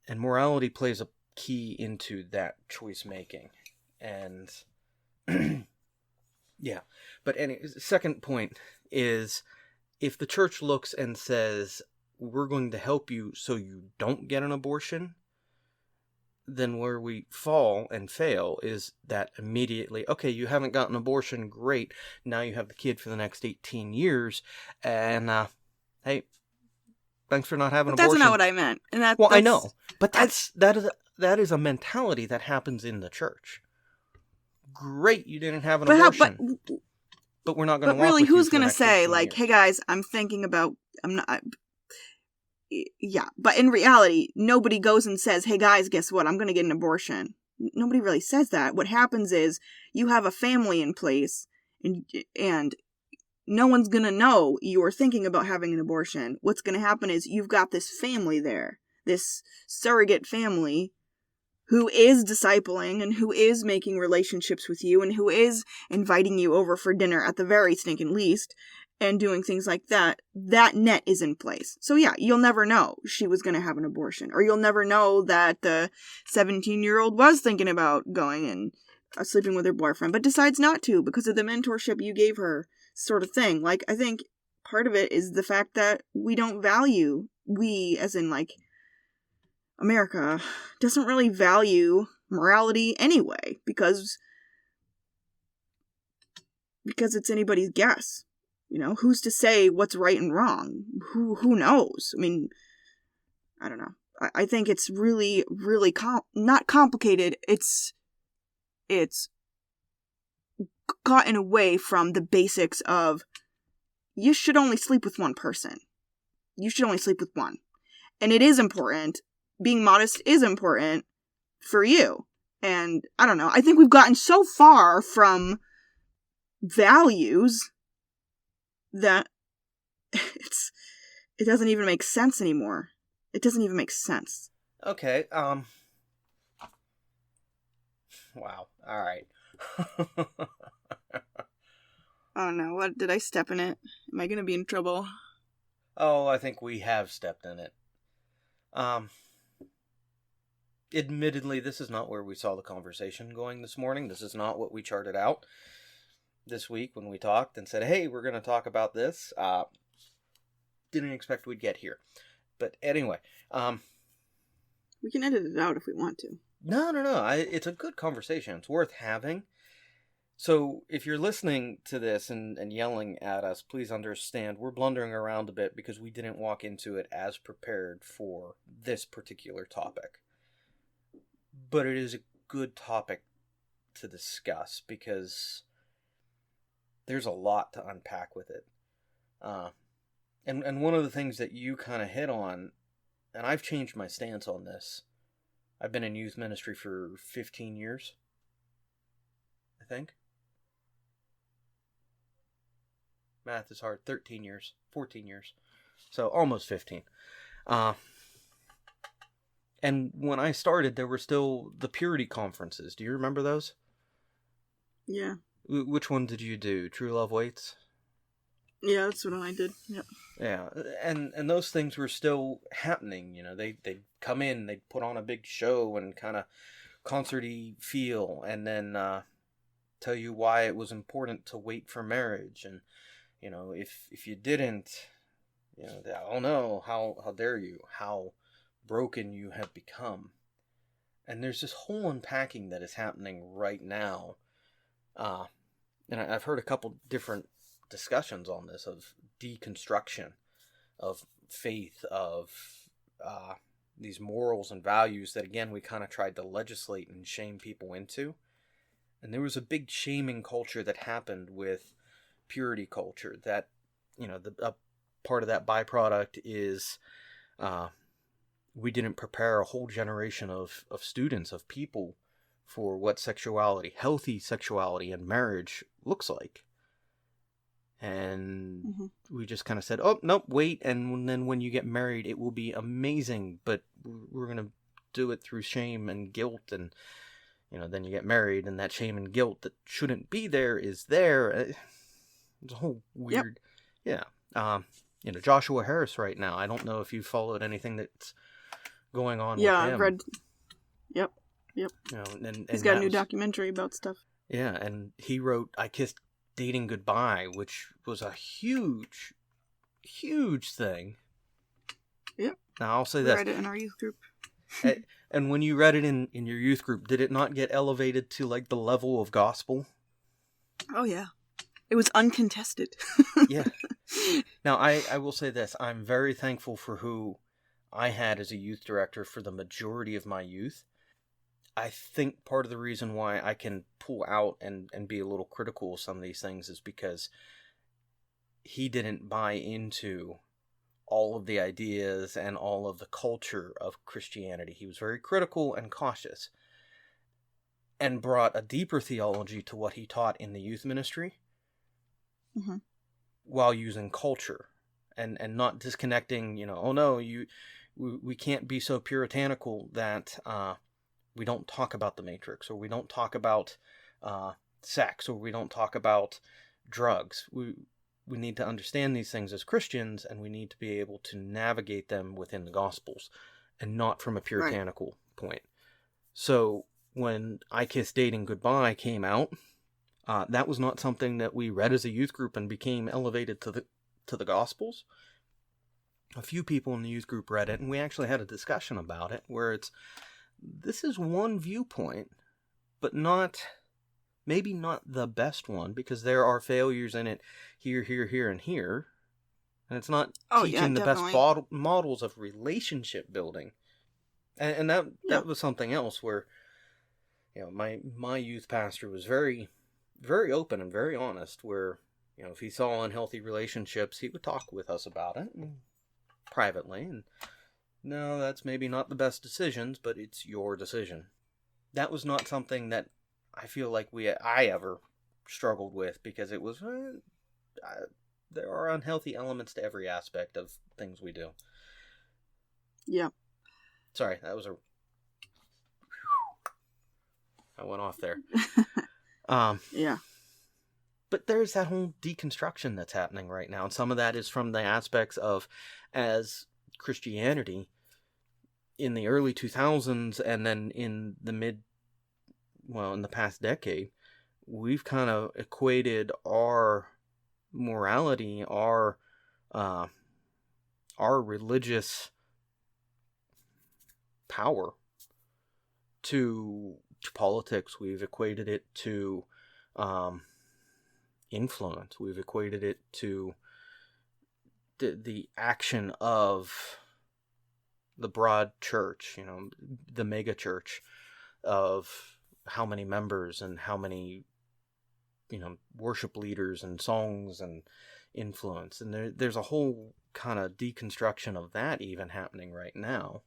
And morality plays a key into that choice making. And yeah. But second point is, if the church looks and says, we're going to help you so you don't get an abortion, then where we fall and fail is that immediately, okay, you haven't gotten an abortion, great, now you have the kid for the next 18 years, and hey, thanks for not having an abortion. That's not what I meant. And well, I know, but that is a mentality that happens in the church. Great, you didn't have an abortion, but we're not going to walk really, with you who's going to say, like, hey guys, I'm thinking about, yeah, but in reality, nobody goes and says, hey guys, guess what? I'm going to get an abortion. Nobody really says that. What happens is you have a family in place and no one's going to know you're thinking about having an abortion. What's going to happen is you've got this family there, this surrogate family who is discipling and who is making relationships with you and who is inviting you over for dinner at the very stinking least, and doing things like that. That net is in place. So yeah, you'll never know she was going to have an abortion. Or you'll never know that the 17-year-old was thinking about going and sleeping with her boyfriend, but decides not to because of the mentorship you gave her, sort of thing. Like, I think part of it is the fact that we don't value, we, as in, like, America, doesn't really value morality anyway, because it's anybody's guess. Who's to say what's right and wrong? Who knows? I mean, I don't know. I think it's really, really not complicated. It's gotten away from the basics of you should only sleep with one person. You should only sleep with one. And it is important. Being modest is important for you. And I don't know. I think we've gotten so far from values that it doesn't even make sense anymore. It doesn't even make sense. Okay, wow, alright. Oh no, what, did I step in it? Am I gonna be in trouble? Oh, I think we have stepped in it. Admittedly, this is not where we saw the conversation going this morning. This is not what we charted out this week when we talked and said, hey, we're going to talk about this. Didn't expect we'd get here. But anyway. We can edit it out if we want to. No. It's a good conversation. It's worth having. So if you're listening to this and yelling at us, please understand we're blundering around a bit because we didn't walk into it as prepared for this particular topic. But it is a good topic to discuss because there's a lot to unpack with it. And one of the things that you kind of hit on, and I've changed my stance on this. I've been in youth ministry for 15 years, I think. Math is hard. 13 years. 14 years. So almost 15. And when I started, there were still the purity conferences. Do you remember those? Yeah. Which one did you do? True Love Waits? Yeah, that's what I did. Yep. Yeah, and those things were still happening. They'd come in, they'd put on a big show and kind of concert-y feel, and then tell you why it was important to wait for marriage. And, if you didn't, oh no, how dare you, how broken you have become. And there's this whole unpacking that is happening right now. And I've heard a couple different discussions on this of deconstruction of faith, of these morals and values that, again, we kind of tried to legislate and shame people into. And there was a big shaming culture that happened with purity culture that, a part of that byproduct is we didn't prepare a whole generation of students, of people, for what sexuality, healthy sexuality and marriage looks like. And we just kind of said, oh, nope, wait. And then when you get married, it will be amazing. But we're going to do it through shame and guilt. And, then you get married and that shame and guilt that shouldn't be there is there. It's a whole weird, yeah. Joshua Harris right now. I don't know if you followed anything that's going on with him. Yeah, I've read. Yep. And he's got a new documentary about stuff. Yeah, and he wrote I Kissed Dating Goodbye, which was a huge thing. Yep. Now, I'll say we this. read it in our youth group. And when you read it in your youth group, did it not get elevated to, the level of gospel? Oh, yeah. It was uncontested. Yeah. Now, I will say this. I'm very thankful for who I had as a youth director for the majority of my youth. I think part of the reason why I can pull out and be a little critical of some of these things is because he didn't buy into all of the ideas and all of the culture of Christianity. He was very critical and cautious and brought a deeper theology to what he taught in the youth ministry while using culture and not disconnecting, oh no, we can't be so puritanical that we don't talk about the Matrix, or we don't talk about sex, or we don't talk about drugs. We need to understand these things as Christians, and we need to be able to navigate them within the Gospels, and not from a puritanical point. So when I Kissed Dating Goodbye came out, that was not something that we read as a youth group and became elevated to the Gospels. A few people in the youth group read it, and we actually had a discussion about it, where it's this is one viewpoint, but maybe not the best one, because there are failures in it here, and here. And it's not teaching the best models of relationship building. And that was something else where, my youth pastor was very, very open and very honest, where, if he saw unhealthy relationships, he would talk with us about it privately. And no, that's maybe not the best decisions, but it's your decision. That was not something that I feel like I ever struggled with, because it was, there are unhealthy elements to every aspect of things we do. Yeah. Sorry, that was I went off there. Yeah. But there's that whole deconstruction that's happening right now. And some of that is from the aspects of, as Christianity in the early 2000s and then in the in the past decade, we've kind of equated our morality, our religious power to politics. We've equated it to influence. We've equated it to the action of the broad church, the mega church, of how many members and how many, worship leaders and songs and influence. And there's a whole kind of deconstruction of that even happening right now.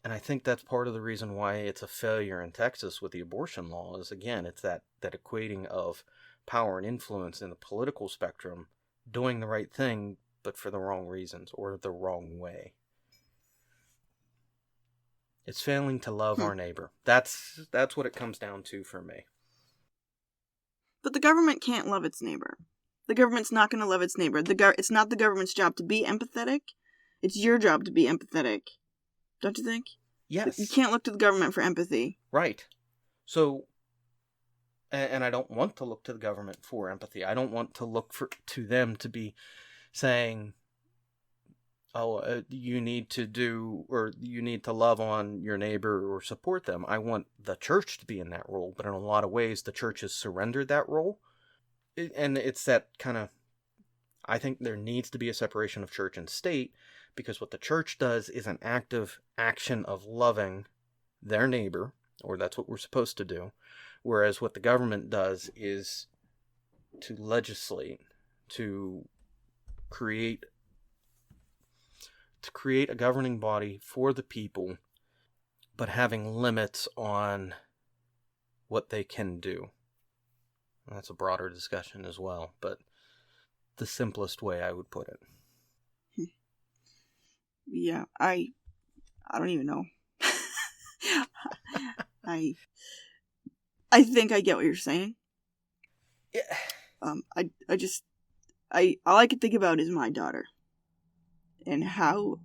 And I think that's part of the reason why it's a failure in Texas with the abortion law is, again, it's that equating of power and influence in the political spectrum, doing the right thing, but for the wrong reasons or the wrong way. It's failing to love our neighbor. That's what it comes down to for me. But the government can't love its neighbor. The government's not going to love its neighbor. It's not the government's job to be empathetic. It's your job to be empathetic. Don't you think? Yes. You can't look to the government for empathy. Right. So, and I don't want to look to the government for empathy. I don't want to look to them to be saying, you need to do, or you need to love on your neighbor or support them. I want the church to be in that role, but in a lot of ways, the church has surrendered that role. And it's that kind of, I think there needs to be a separation of church and state, because what the church does is an active action of loving their neighbor, or that's what we're supposed to do. Whereas what the government does is to legislate, to create a governing body for the people, but having limits on what they can do. And that's a broader discussion as well, but the simplest way I would put it. Yeah, I don't even know. I think I get what you're saying. Yeah. All I can think about is my daughter. And how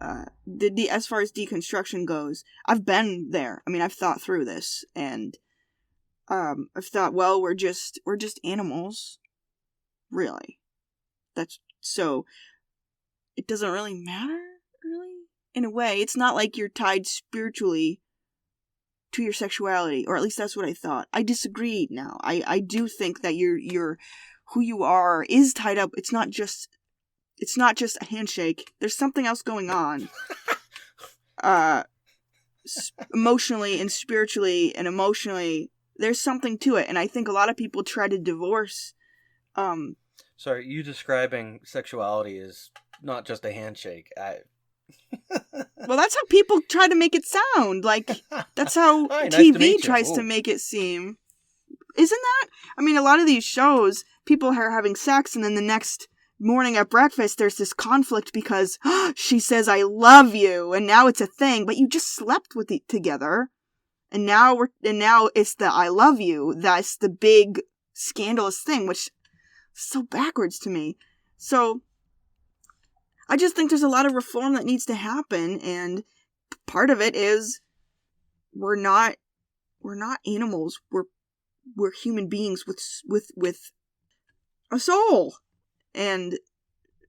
as far as deconstruction goes, I've been there. I mean, I've thought through this, and I've thought, well, we're just animals, really. That's so. It doesn't really matter, really. In a way, it's not like you're tied spiritually to your sexuality, or at least that's what I thought. I disagree now. I do think that your who you are is tied up. It's not just a handshake. There's something else going on. Emotionally and spiritually and emotionally, there's something to it. And I think a lot of people try to divorce. Sorry, you describing sexuality as not just a handshake. Well, that's how people try to make it sound. Like, that's how Hi, TV nice tries to make it seem. Isn't that? I mean, a lot of these shows, people are having sex, and then the next morning at breakfast, there's this conflict because she says, "I love you," and now it's a thing, but you just slept with it together, and now it's the "I love you." That's the big scandalous thing, which is so backwards to me. So I just think there's a lot of reform that needs to happen, and part of it is we're not animals. We're human beings with a soul. And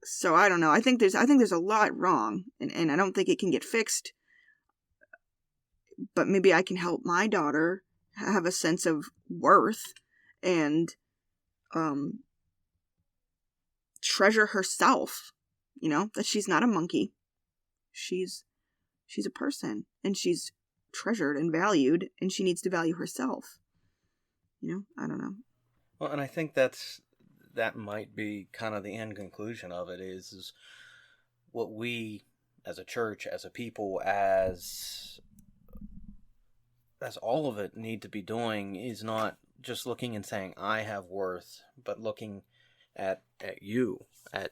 so I don't know. I think there's a lot wrong, and I don't think it can get fixed but maybe I can help my daughter have a sense of worth and treasure herself, that she's not a monkey. She's a person, and she's treasured and valued, and she needs to value herself. I don't know. Well, and I think that might be kind of the end conclusion of it is what we as a church, as a people, as all of it need to be doing is not just looking and saying, I have worth, but looking at you, at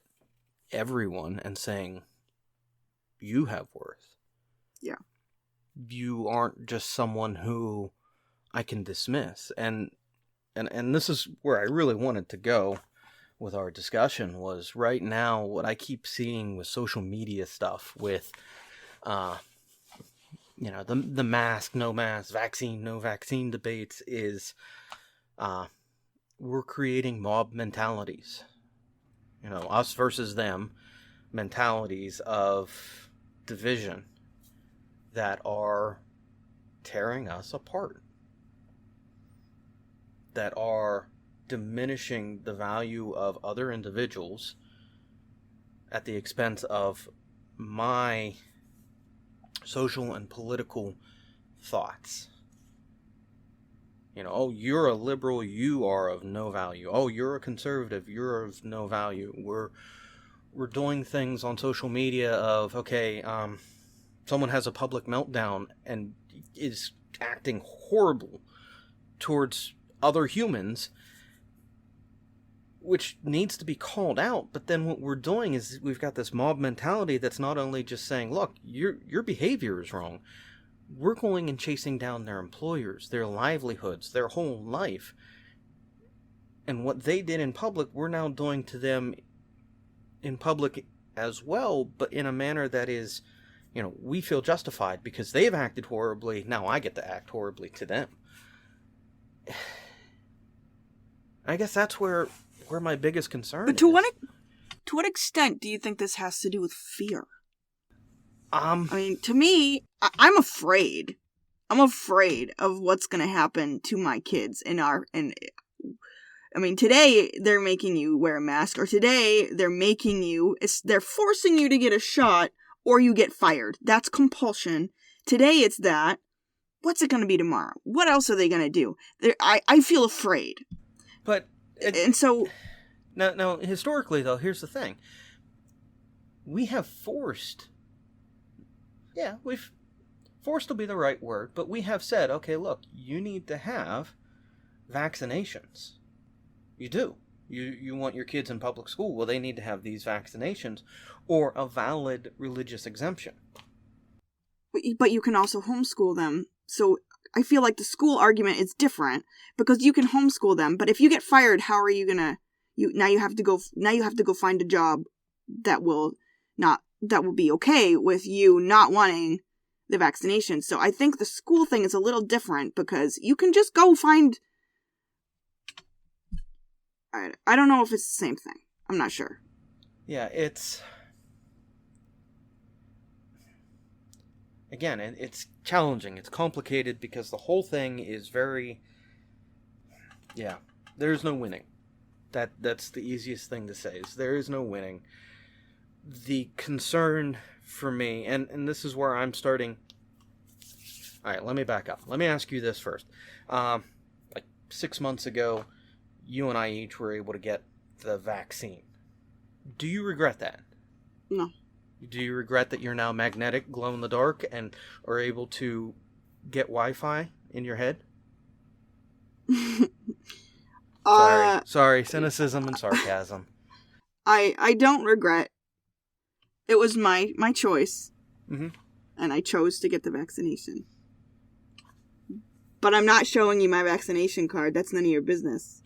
everyone, and saying, you have worth. Yeah. You aren't just someone who I can dismiss. And this is where I really wanted to go with our discussion was right now what I keep seeing with social media stuff with, the mask, no mask, vaccine, no vaccine debates is, we're creating mob mentalities, us versus them mentalities of division that are tearing us apart, that are diminishing the value of other individuals at the expense of my social and political thoughts. Oh, you're a liberal, you are of no value. Oh, you're a conservative, you're of no value. We're doing things on social media of, okay, someone has a public meltdown and is acting horrible towards other humans, which needs to be called out. But then what we're doing is we've got this mob mentality that's not only just saying, look, your behavior is wrong. We're going and chasing down their employers, their livelihoods, their whole life. And what they did in public, we're now doing to them in public as well, but in a manner that is, we feel justified because they've acted horribly. Now I get to act horribly to them. I guess that's where my biggest concern is. But to what extent do you think this has to do with fear? To me, I'm afraid. I'm afraid of what's going to happen to my kids today they're making you wear a mask, or today they're forcing you to get a shot or you get fired. That's compulsion. Today it's that. What's it going to be tomorrow? What else are they going to do? I feel afraid. But and so now historically though, here's the thing. We've forced will be the right word, but we have said, okay, look, you need to have vaccinations. You do. You want your kids in public school, well, they need to have these vaccinations or a valid religious exemption. But you can also homeschool them. So I feel like the school argument is different because you can homeschool them, but if you get fired, how are you gonna? You have to go find a job that will be okay with you not wanting the vaccination. So I think the school thing is a little different because you can just go find. I don't know if it's the same thing. I'm not sure. Yeah, it's challenging. It's complicated because the whole thing is very. Yeah, there's no winning. That's the easiest thing to say. Is there is no winning. The concern for me, and this is where I'm starting. All right, let me back up. Let me ask you this first. Like 6 months ago, you and I each were able to get the vaccine. Do you regret that? No. Do you regret that you're now magnetic, glow in the dark, and are able to get Wi-Fi in your head? Sorry, cynicism and sarcasm. I don't regret. It was my choice. Mm-hmm. And I chose to get the vaccination. But I'm not showing you my vaccination card. That's none of your business.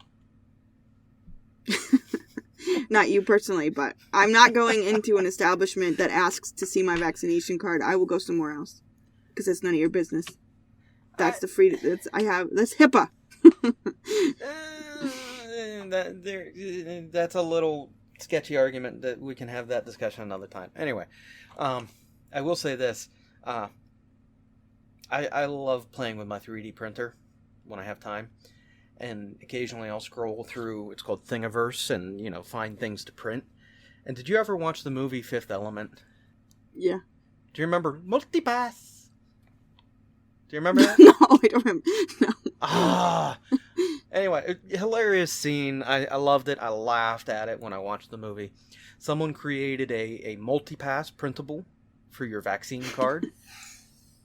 Not you personally, but I'm not going into an establishment that asks to see my vaccination card. I will go somewhere else. Because that's none of your business. That's the freedom. That's HIPAA. That's a little sketchy argument that we can have that discussion another time. Anyway, I will say this. I love playing with my 3D printer when I have time. And occasionally I'll scroll through, it's called Thingiverse, and, find things to print. And did you ever watch the movie Fifth Element? Yeah. Do you remember Multipass? Do you remember that? No, I don't remember. No. Anyway, hilarious scene. I loved it. I laughed at it when I watched the movie. Someone created a Multipass printable for your vaccine card.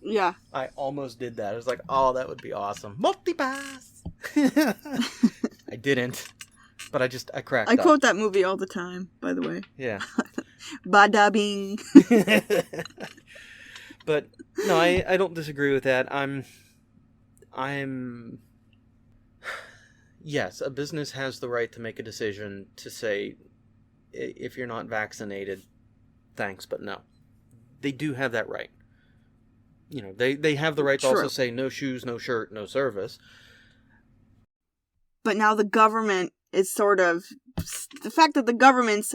Yeah. I almost did that. I was like, oh, that would be awesome. Multipass! I didn't. But I cracked up. I quote that movie all the time, by the way. Yeah. Bada bing. But no, I don't disagree with that. I'm yes, a business has the right to make a decision to say, if you're not vaccinated, thanks, but no. They do have that right. They have the right to also say no shoes, no shirt, no service. But now the government is the fact that the government's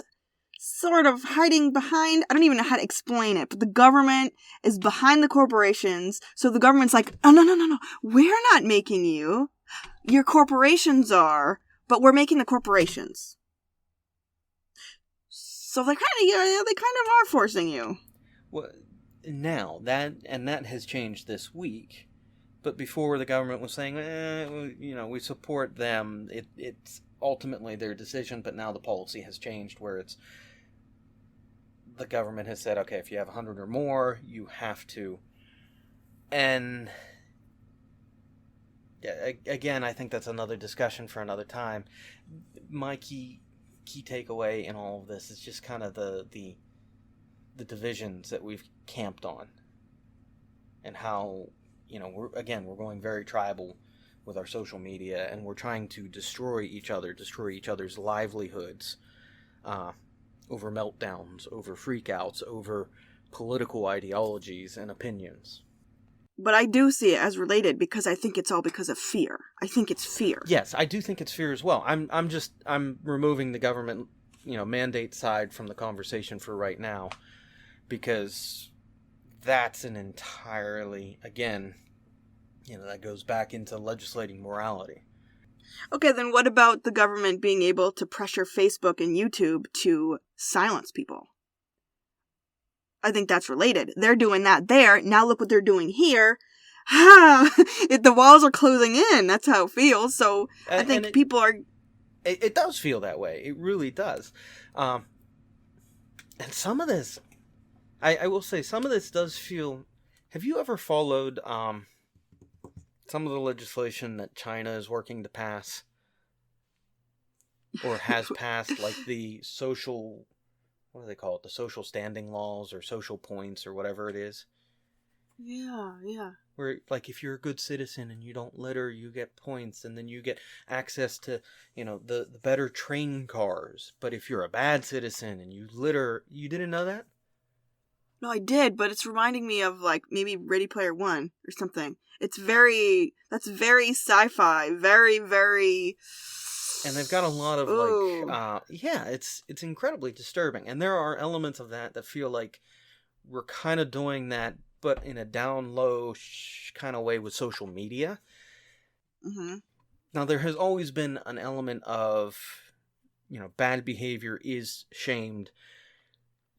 sort of hiding behind, I don't even know how to explain it, but the government is behind the corporations, so the government's like, oh, no, we're not making you. Your corporations are, but we're making the corporations. So they kind of are forcing you. Well, now, that has changed this week, but before the government was saying, we support them, it's ultimately their decision, but now the policy has changed where it's the government has said, okay, if you have 100 or more, you have to. And again, I think that's another discussion for another time. My key takeaway in all of this is just kind of the divisions that we've camped on, and how we're going very tribal with our social media, and we're trying to destroy each other's livelihoods, over meltdowns, over freakouts, over political ideologies and opinions. But I do see it as related because I think it's all because of fear. I think it's fear. Yes, I do think it's fear as well. I'm removing the government, mandate side from the conversation for right now, because that's an entirely, again, that goes back into legislating morality. Okay, then what about the government being able to pressure Facebook and YouTube to silence people? I think that's related. They're doing that there. Now look what they're doing here. The walls are closing in. That's how it feels. So I think people are... It does feel that way. It really does. And some of this... I will say, some of this does feel... Have you ever followed some of the legislation that China is working to pass? Or has passed, like the social... What do they call it? The social standing laws or social points or whatever it is? Yeah. Where, like, if you're a good citizen and you don't litter, you get points, and then you get access to, the better train cars. But if you're a bad citizen and you litter, you didn't know that? No, I did, but it's reminding me of, like, maybe Ready Player One or something. That's very sci-fi, very, very... And they've got a lot of, it's incredibly disturbing. And there are elements of that feel like we're kind of doing that, but in a down low kind of way with social media. Mm-hmm. Now, there has always been an element of, bad behavior is shamed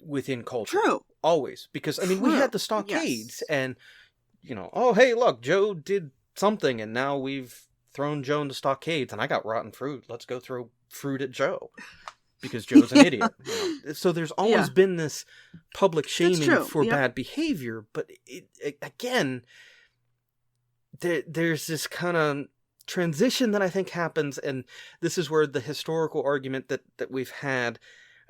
within culture. True. Always. Because, we had the stockades, and, oh, hey, look, Joe did something, and now we've thrown Joe into stockades, and I got rotten fruit. Let's go throw fruit at Joe. Because Joe's an idiot. So there's always been this public shaming for bad behavior, but again, there's this kind of transition that I think happens, and this is where the historical argument that we've had,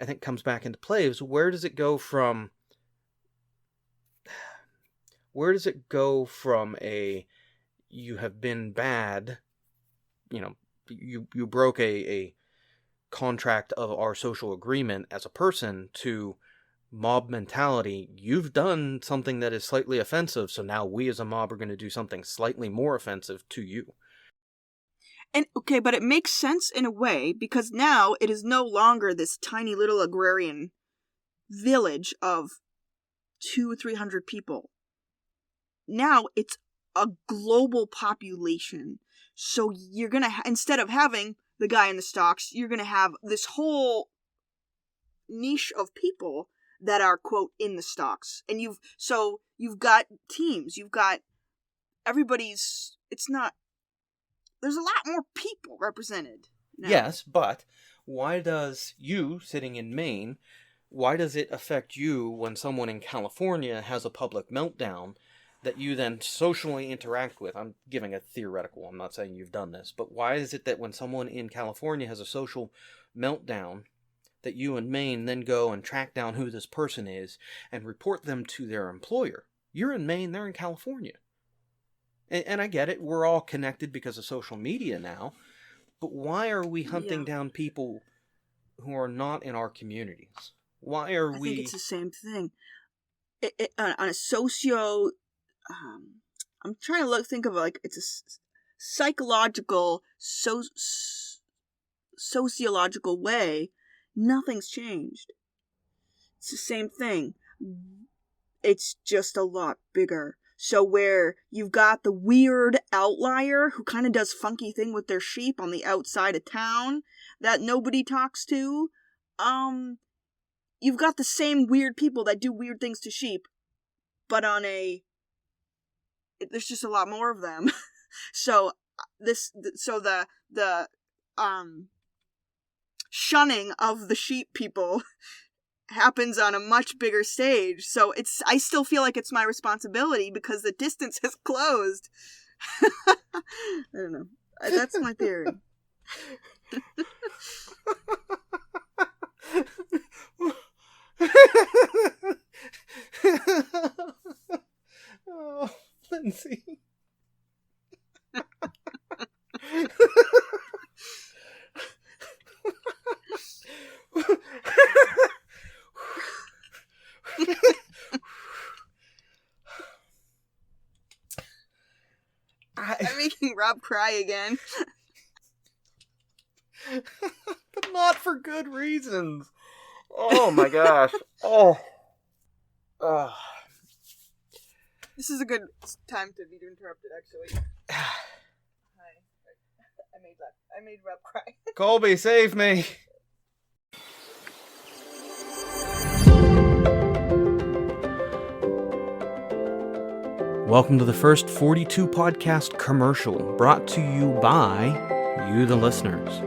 I think, comes back into play, is where does it go from a you have been bad, you broke a contract of our social agreement as a person, to mob mentality. You've done something that is slightly offensive, so now we as a mob are going to do something slightly more offensive to you. And okay, but it makes sense in a way, because now it is no longer this tiny little agrarian village of 200-300 people. Now it's a global population. So you're going to, instead of having the guy in the stocks, you're going to have this whole niche of people that are, quote, in the stocks. And you've got teams, you've got everybody's, there's a lot more people represented now. Yes, but why does you, sitting in Maine, why does it affect you when someone in California has a public meltdown that you then socially interact with? I'm giving a theoretical, I'm not saying you've done this, but why is it that when someone in California has a social meltdown, that you in Maine then go and track down who this person is and report them to their employer? You're in Maine, they're in California. And I get it, we're all connected because of social media now, but why are we hunting down people who are not in our communities? Why are we... I think it's the same thing. On a socio... I'm trying to think of it's a psychological, sociological way. Nothing's changed. It's the same thing. It's just a lot bigger. So where you've got the weird outlier who kind of does funky thing with their sheep on the outside of town that nobody talks to, you've got the same weird people that do weird things to sheep, but there's just a lot more of them. So the shunning of the sheep people happens on a much bigger stage. So I still feel like it's my responsibility because the distance has closed. I don't know. That's my theory. Oh, Lindsay. I'm making Rob cry again. But not for good reasons. Oh my gosh. Oh. This is a good time to be interrupted, actually. Hi. I made Rob cry. Colby, save me. Welcome to the first 42 podcast commercial, brought to you by you, the listeners.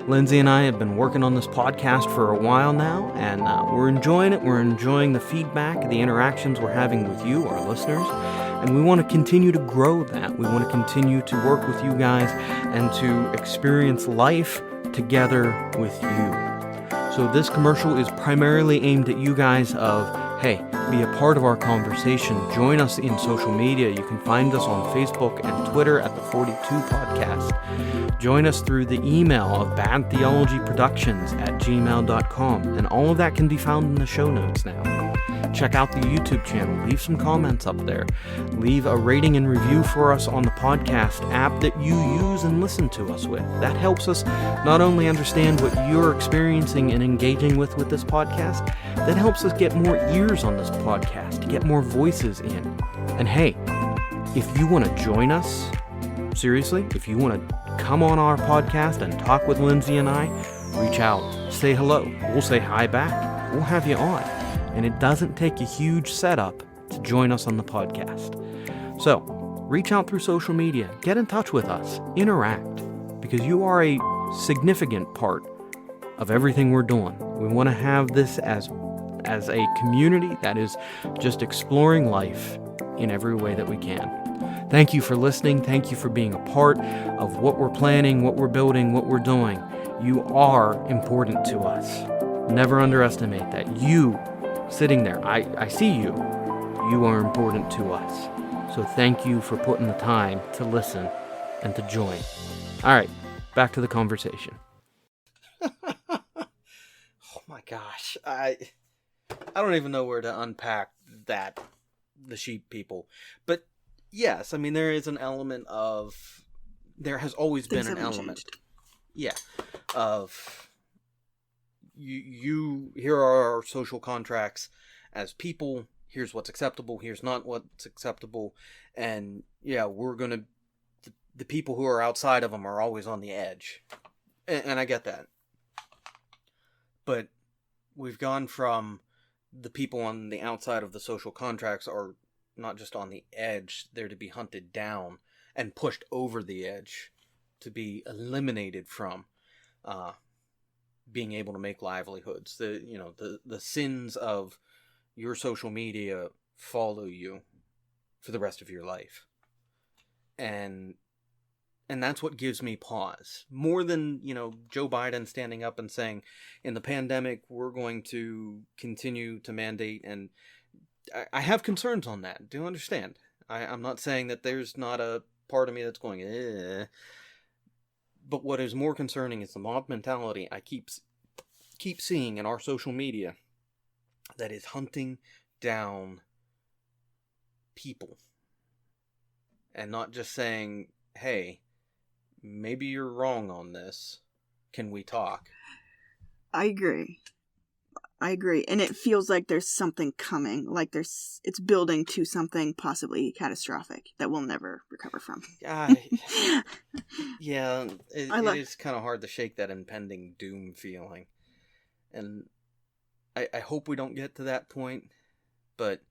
Lindsay and I have been working on this podcast for a while now, and we're enjoying it. We're enjoying the feedback, the interactions we're having with you, our listeners, and we want to continue to grow that. We want to continue to work with you guys and to experience life together with you. So this commercial is primarily aimed at you guys of, hey, be a part of our conversation. Join us in social media. You can find us on Facebook and Twitter at the 42 Podcast. Join us through the email of badtheologyproductions@gmail.com, and all of that can be found in the show notes now. Check out the YouTube channel. Leave some comments up there. Leave a rating and review for us on the podcast app that you use and listen to us with. That helps us not only understand what you're experiencing and engaging with this podcast, that helps us get more ears on this podcast, to get more voices in. And hey, if you want to join us, seriously, if you want to come on our podcast and talk with Lindsay and I, reach out, say hello. We'll say hi back. We'll have you on. And it doesn't take a huge setup to join us on the podcast. So, reach out through social media, get in touch with us, interact, because you are a significant part of everything we're doing. We want to have this as a community that is just exploring life in every way that we can. Thank you for listening. Thank you for being a part of what we're planning, what we're building, what we're doing. You are important to us. Never underestimate that. You, sitting there, I see you. You are important to us. So thank you for putting the time to listen and to join. All right, back to the conversation. Oh my gosh. I don't even know where to unpack that, the sheep people. But yes, I mean, there is an element of, there has always been an element. Yeah. Of, you here are our social contracts as people here's what's acceptable, here's not what's acceptable, and yeah, we're gonna, the people who are outside of them are always on the edge, and I get that, but we've gone from the people on the outside of the social contracts are not just on the edge, they're to be hunted down and pushed over the edge to be eliminated from being able to make livelihoods. The sins of your social media follow you for the rest of your life. And that's what gives me pause. More than, Joe Biden standing up and saying, in the pandemic, we're going to continue to mandate. And I have concerns on that. Do you understand? I'm not saying that there's not a part of me that's going, eh. But what is more concerning is the mob mentality I keep seeing in our social media that is hunting down people. And not just saying, hey, maybe you're wrong on this. Can we talk? I agree. And it feels like there's something coming. Like it's building to something possibly catastrophic that we'll never recover from. Yeah, it is kind of hard to shake that impending doom feeling. And I hope we don't get to that point. But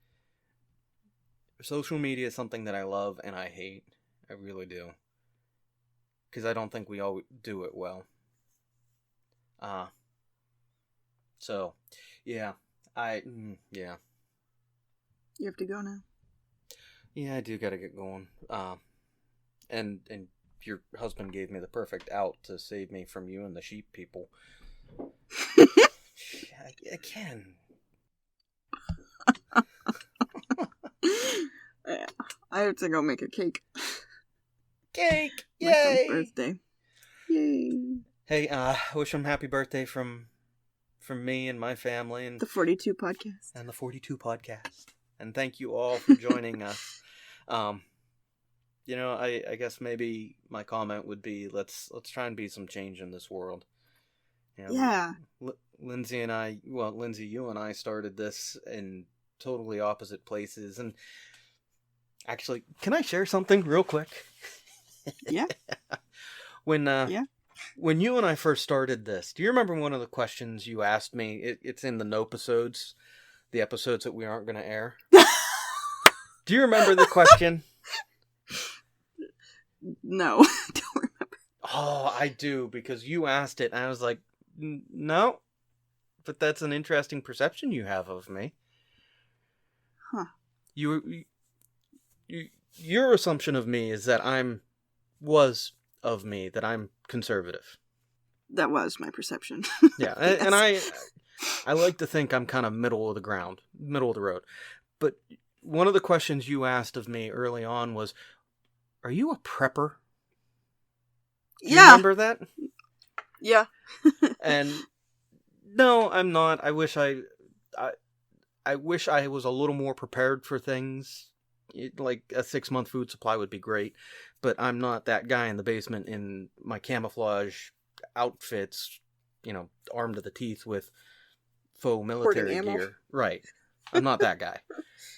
social media is something that I love and I hate. I really do. Because I don't think we all do it well. So, yeah. Yeah. You have to go now? Yeah, I do gotta get going. And your husband gave me the perfect out to save me from you and the sheep people. I can. I have to go make a cake. Cake! Yay! My son's birthday. Yay! Hey, wish him happy birthday from me and my family and the 42 podcast. And the 42 podcast. And thank you all for joining us. I guess maybe my comment would be let's try and be some change in this world. Yeah. Lindsay, you and I started this in totally opposite places. And actually, can I share something real quick? Yeah. When you and I first started this, do you remember one of the questions you asked me? It's in the no-episodes, the episodes that we aren't going to air. Do you remember the question? No, don't remember. Oh, I do, because you asked it, and I was like, no, but that's an interesting perception you have of me. Huh. Your assumption of me is that I'm conservative. That was my perception. Yeah, and I like to think I'm kind of middle of the road. But one of the questions you asked of me early on was, are you a prepper? Do you remember that? Yeah. And no, I'm not. I wish I was a little more prepared for things. Like a 6-month food supply would be great, but I'm not that guy in the basement in my camouflage outfits, armed to the teeth with faux military gear. Right. I'm not that guy.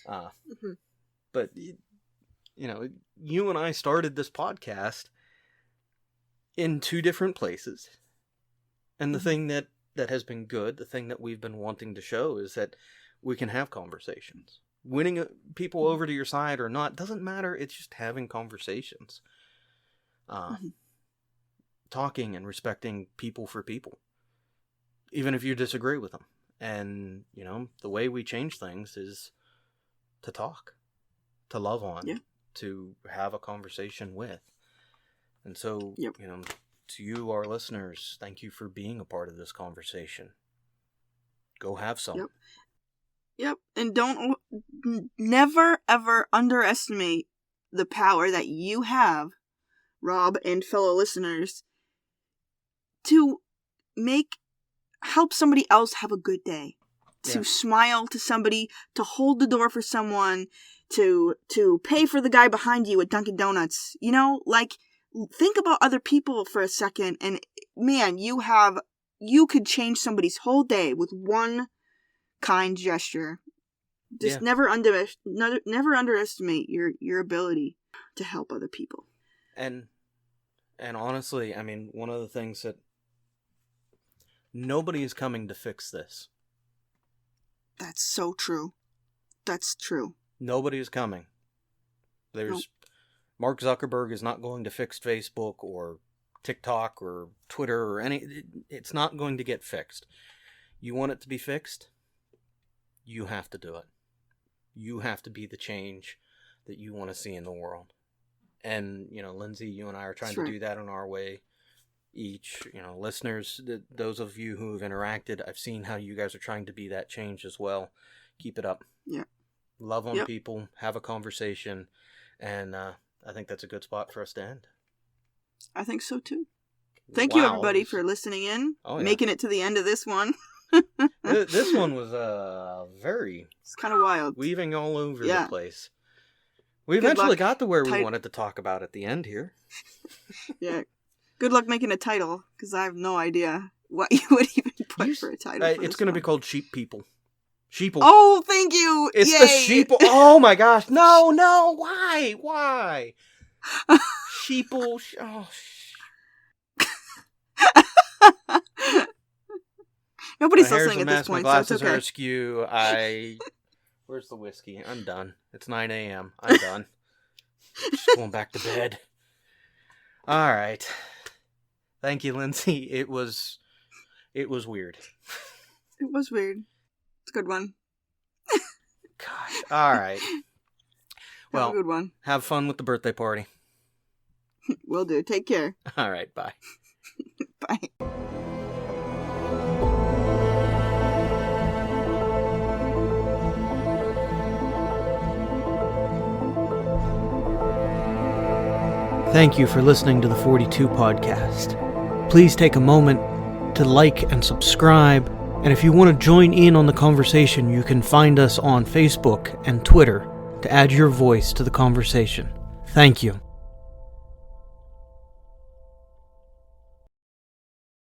Mm-hmm. But, you and I started this podcast in 2 different places. And the thing that has been good, the thing that we've been wanting to show is that we can have conversations. Winning people over to your side or not doesn't matter. It's just having conversations. Talking and respecting people for people. Even if you disagree with them. And, the way we change things is to talk. To love on. Yeah. To have a conversation with. And so, yep. To you, our listeners, thank you for being a part of this conversation. Go have some. Yep. And never, ever underestimate the power that you have, Rob and fellow listeners, to help somebody else have a good day. To smile to somebody, to hold the door for someone, to pay for the guy behind you at Dunkin' Donuts. Think about other people for a second, and man, you could change somebody's whole day with one kind gesture. Just never underestimate your ability to help other people. And honestly, I mean, one of the things that nobody is coming to fix this. That's so true. That's true. Nobody is coming. Mark Zuckerberg is not going to fix Facebook or TikTok or Twitter or it's not going to get fixed. You want it to be fixed? You have to do it. You have to be the change that you want to see in the world. And, Lindsay, you and I are trying to do that on our way each. Listeners, those of you who have interacted, I've seen how you guys are trying to be that change as well. Keep it up. Yeah. Love on people, have a conversation, and I think that's a good spot for us to end. I think so too. Thank you everybody for listening in, making it to the end of this one. This one was it's kind of wild, weaving all over the place. We eventually got to where we wanted to talk about at the end here. Yeah. Good luck making a title, because I have no idea what you would even put for a title. It's going to be called Sheep People. Sheeple. Oh, thank you. It's Yay. the sheeple. Oh my gosh. No. Why? Sheeple. Nobody's listening at this point, my so glasses it's okay. are askew. Where's the whiskey? I'm done. It's 9 a.m. I'm done. Just going back to bed. All right. Thank you, Lindsay. It was weird. It was weird. It's a good one. Gosh. All right. Well, have a good one. Have fun with the birthday party. Will do. Take care. All right. Bye. Bye. Thank you for listening to the 42 podcast. Please take a moment to like and subscribe. And if you want to join in on the conversation, you can find us on Facebook and Twitter to add your voice to the conversation. Thank you.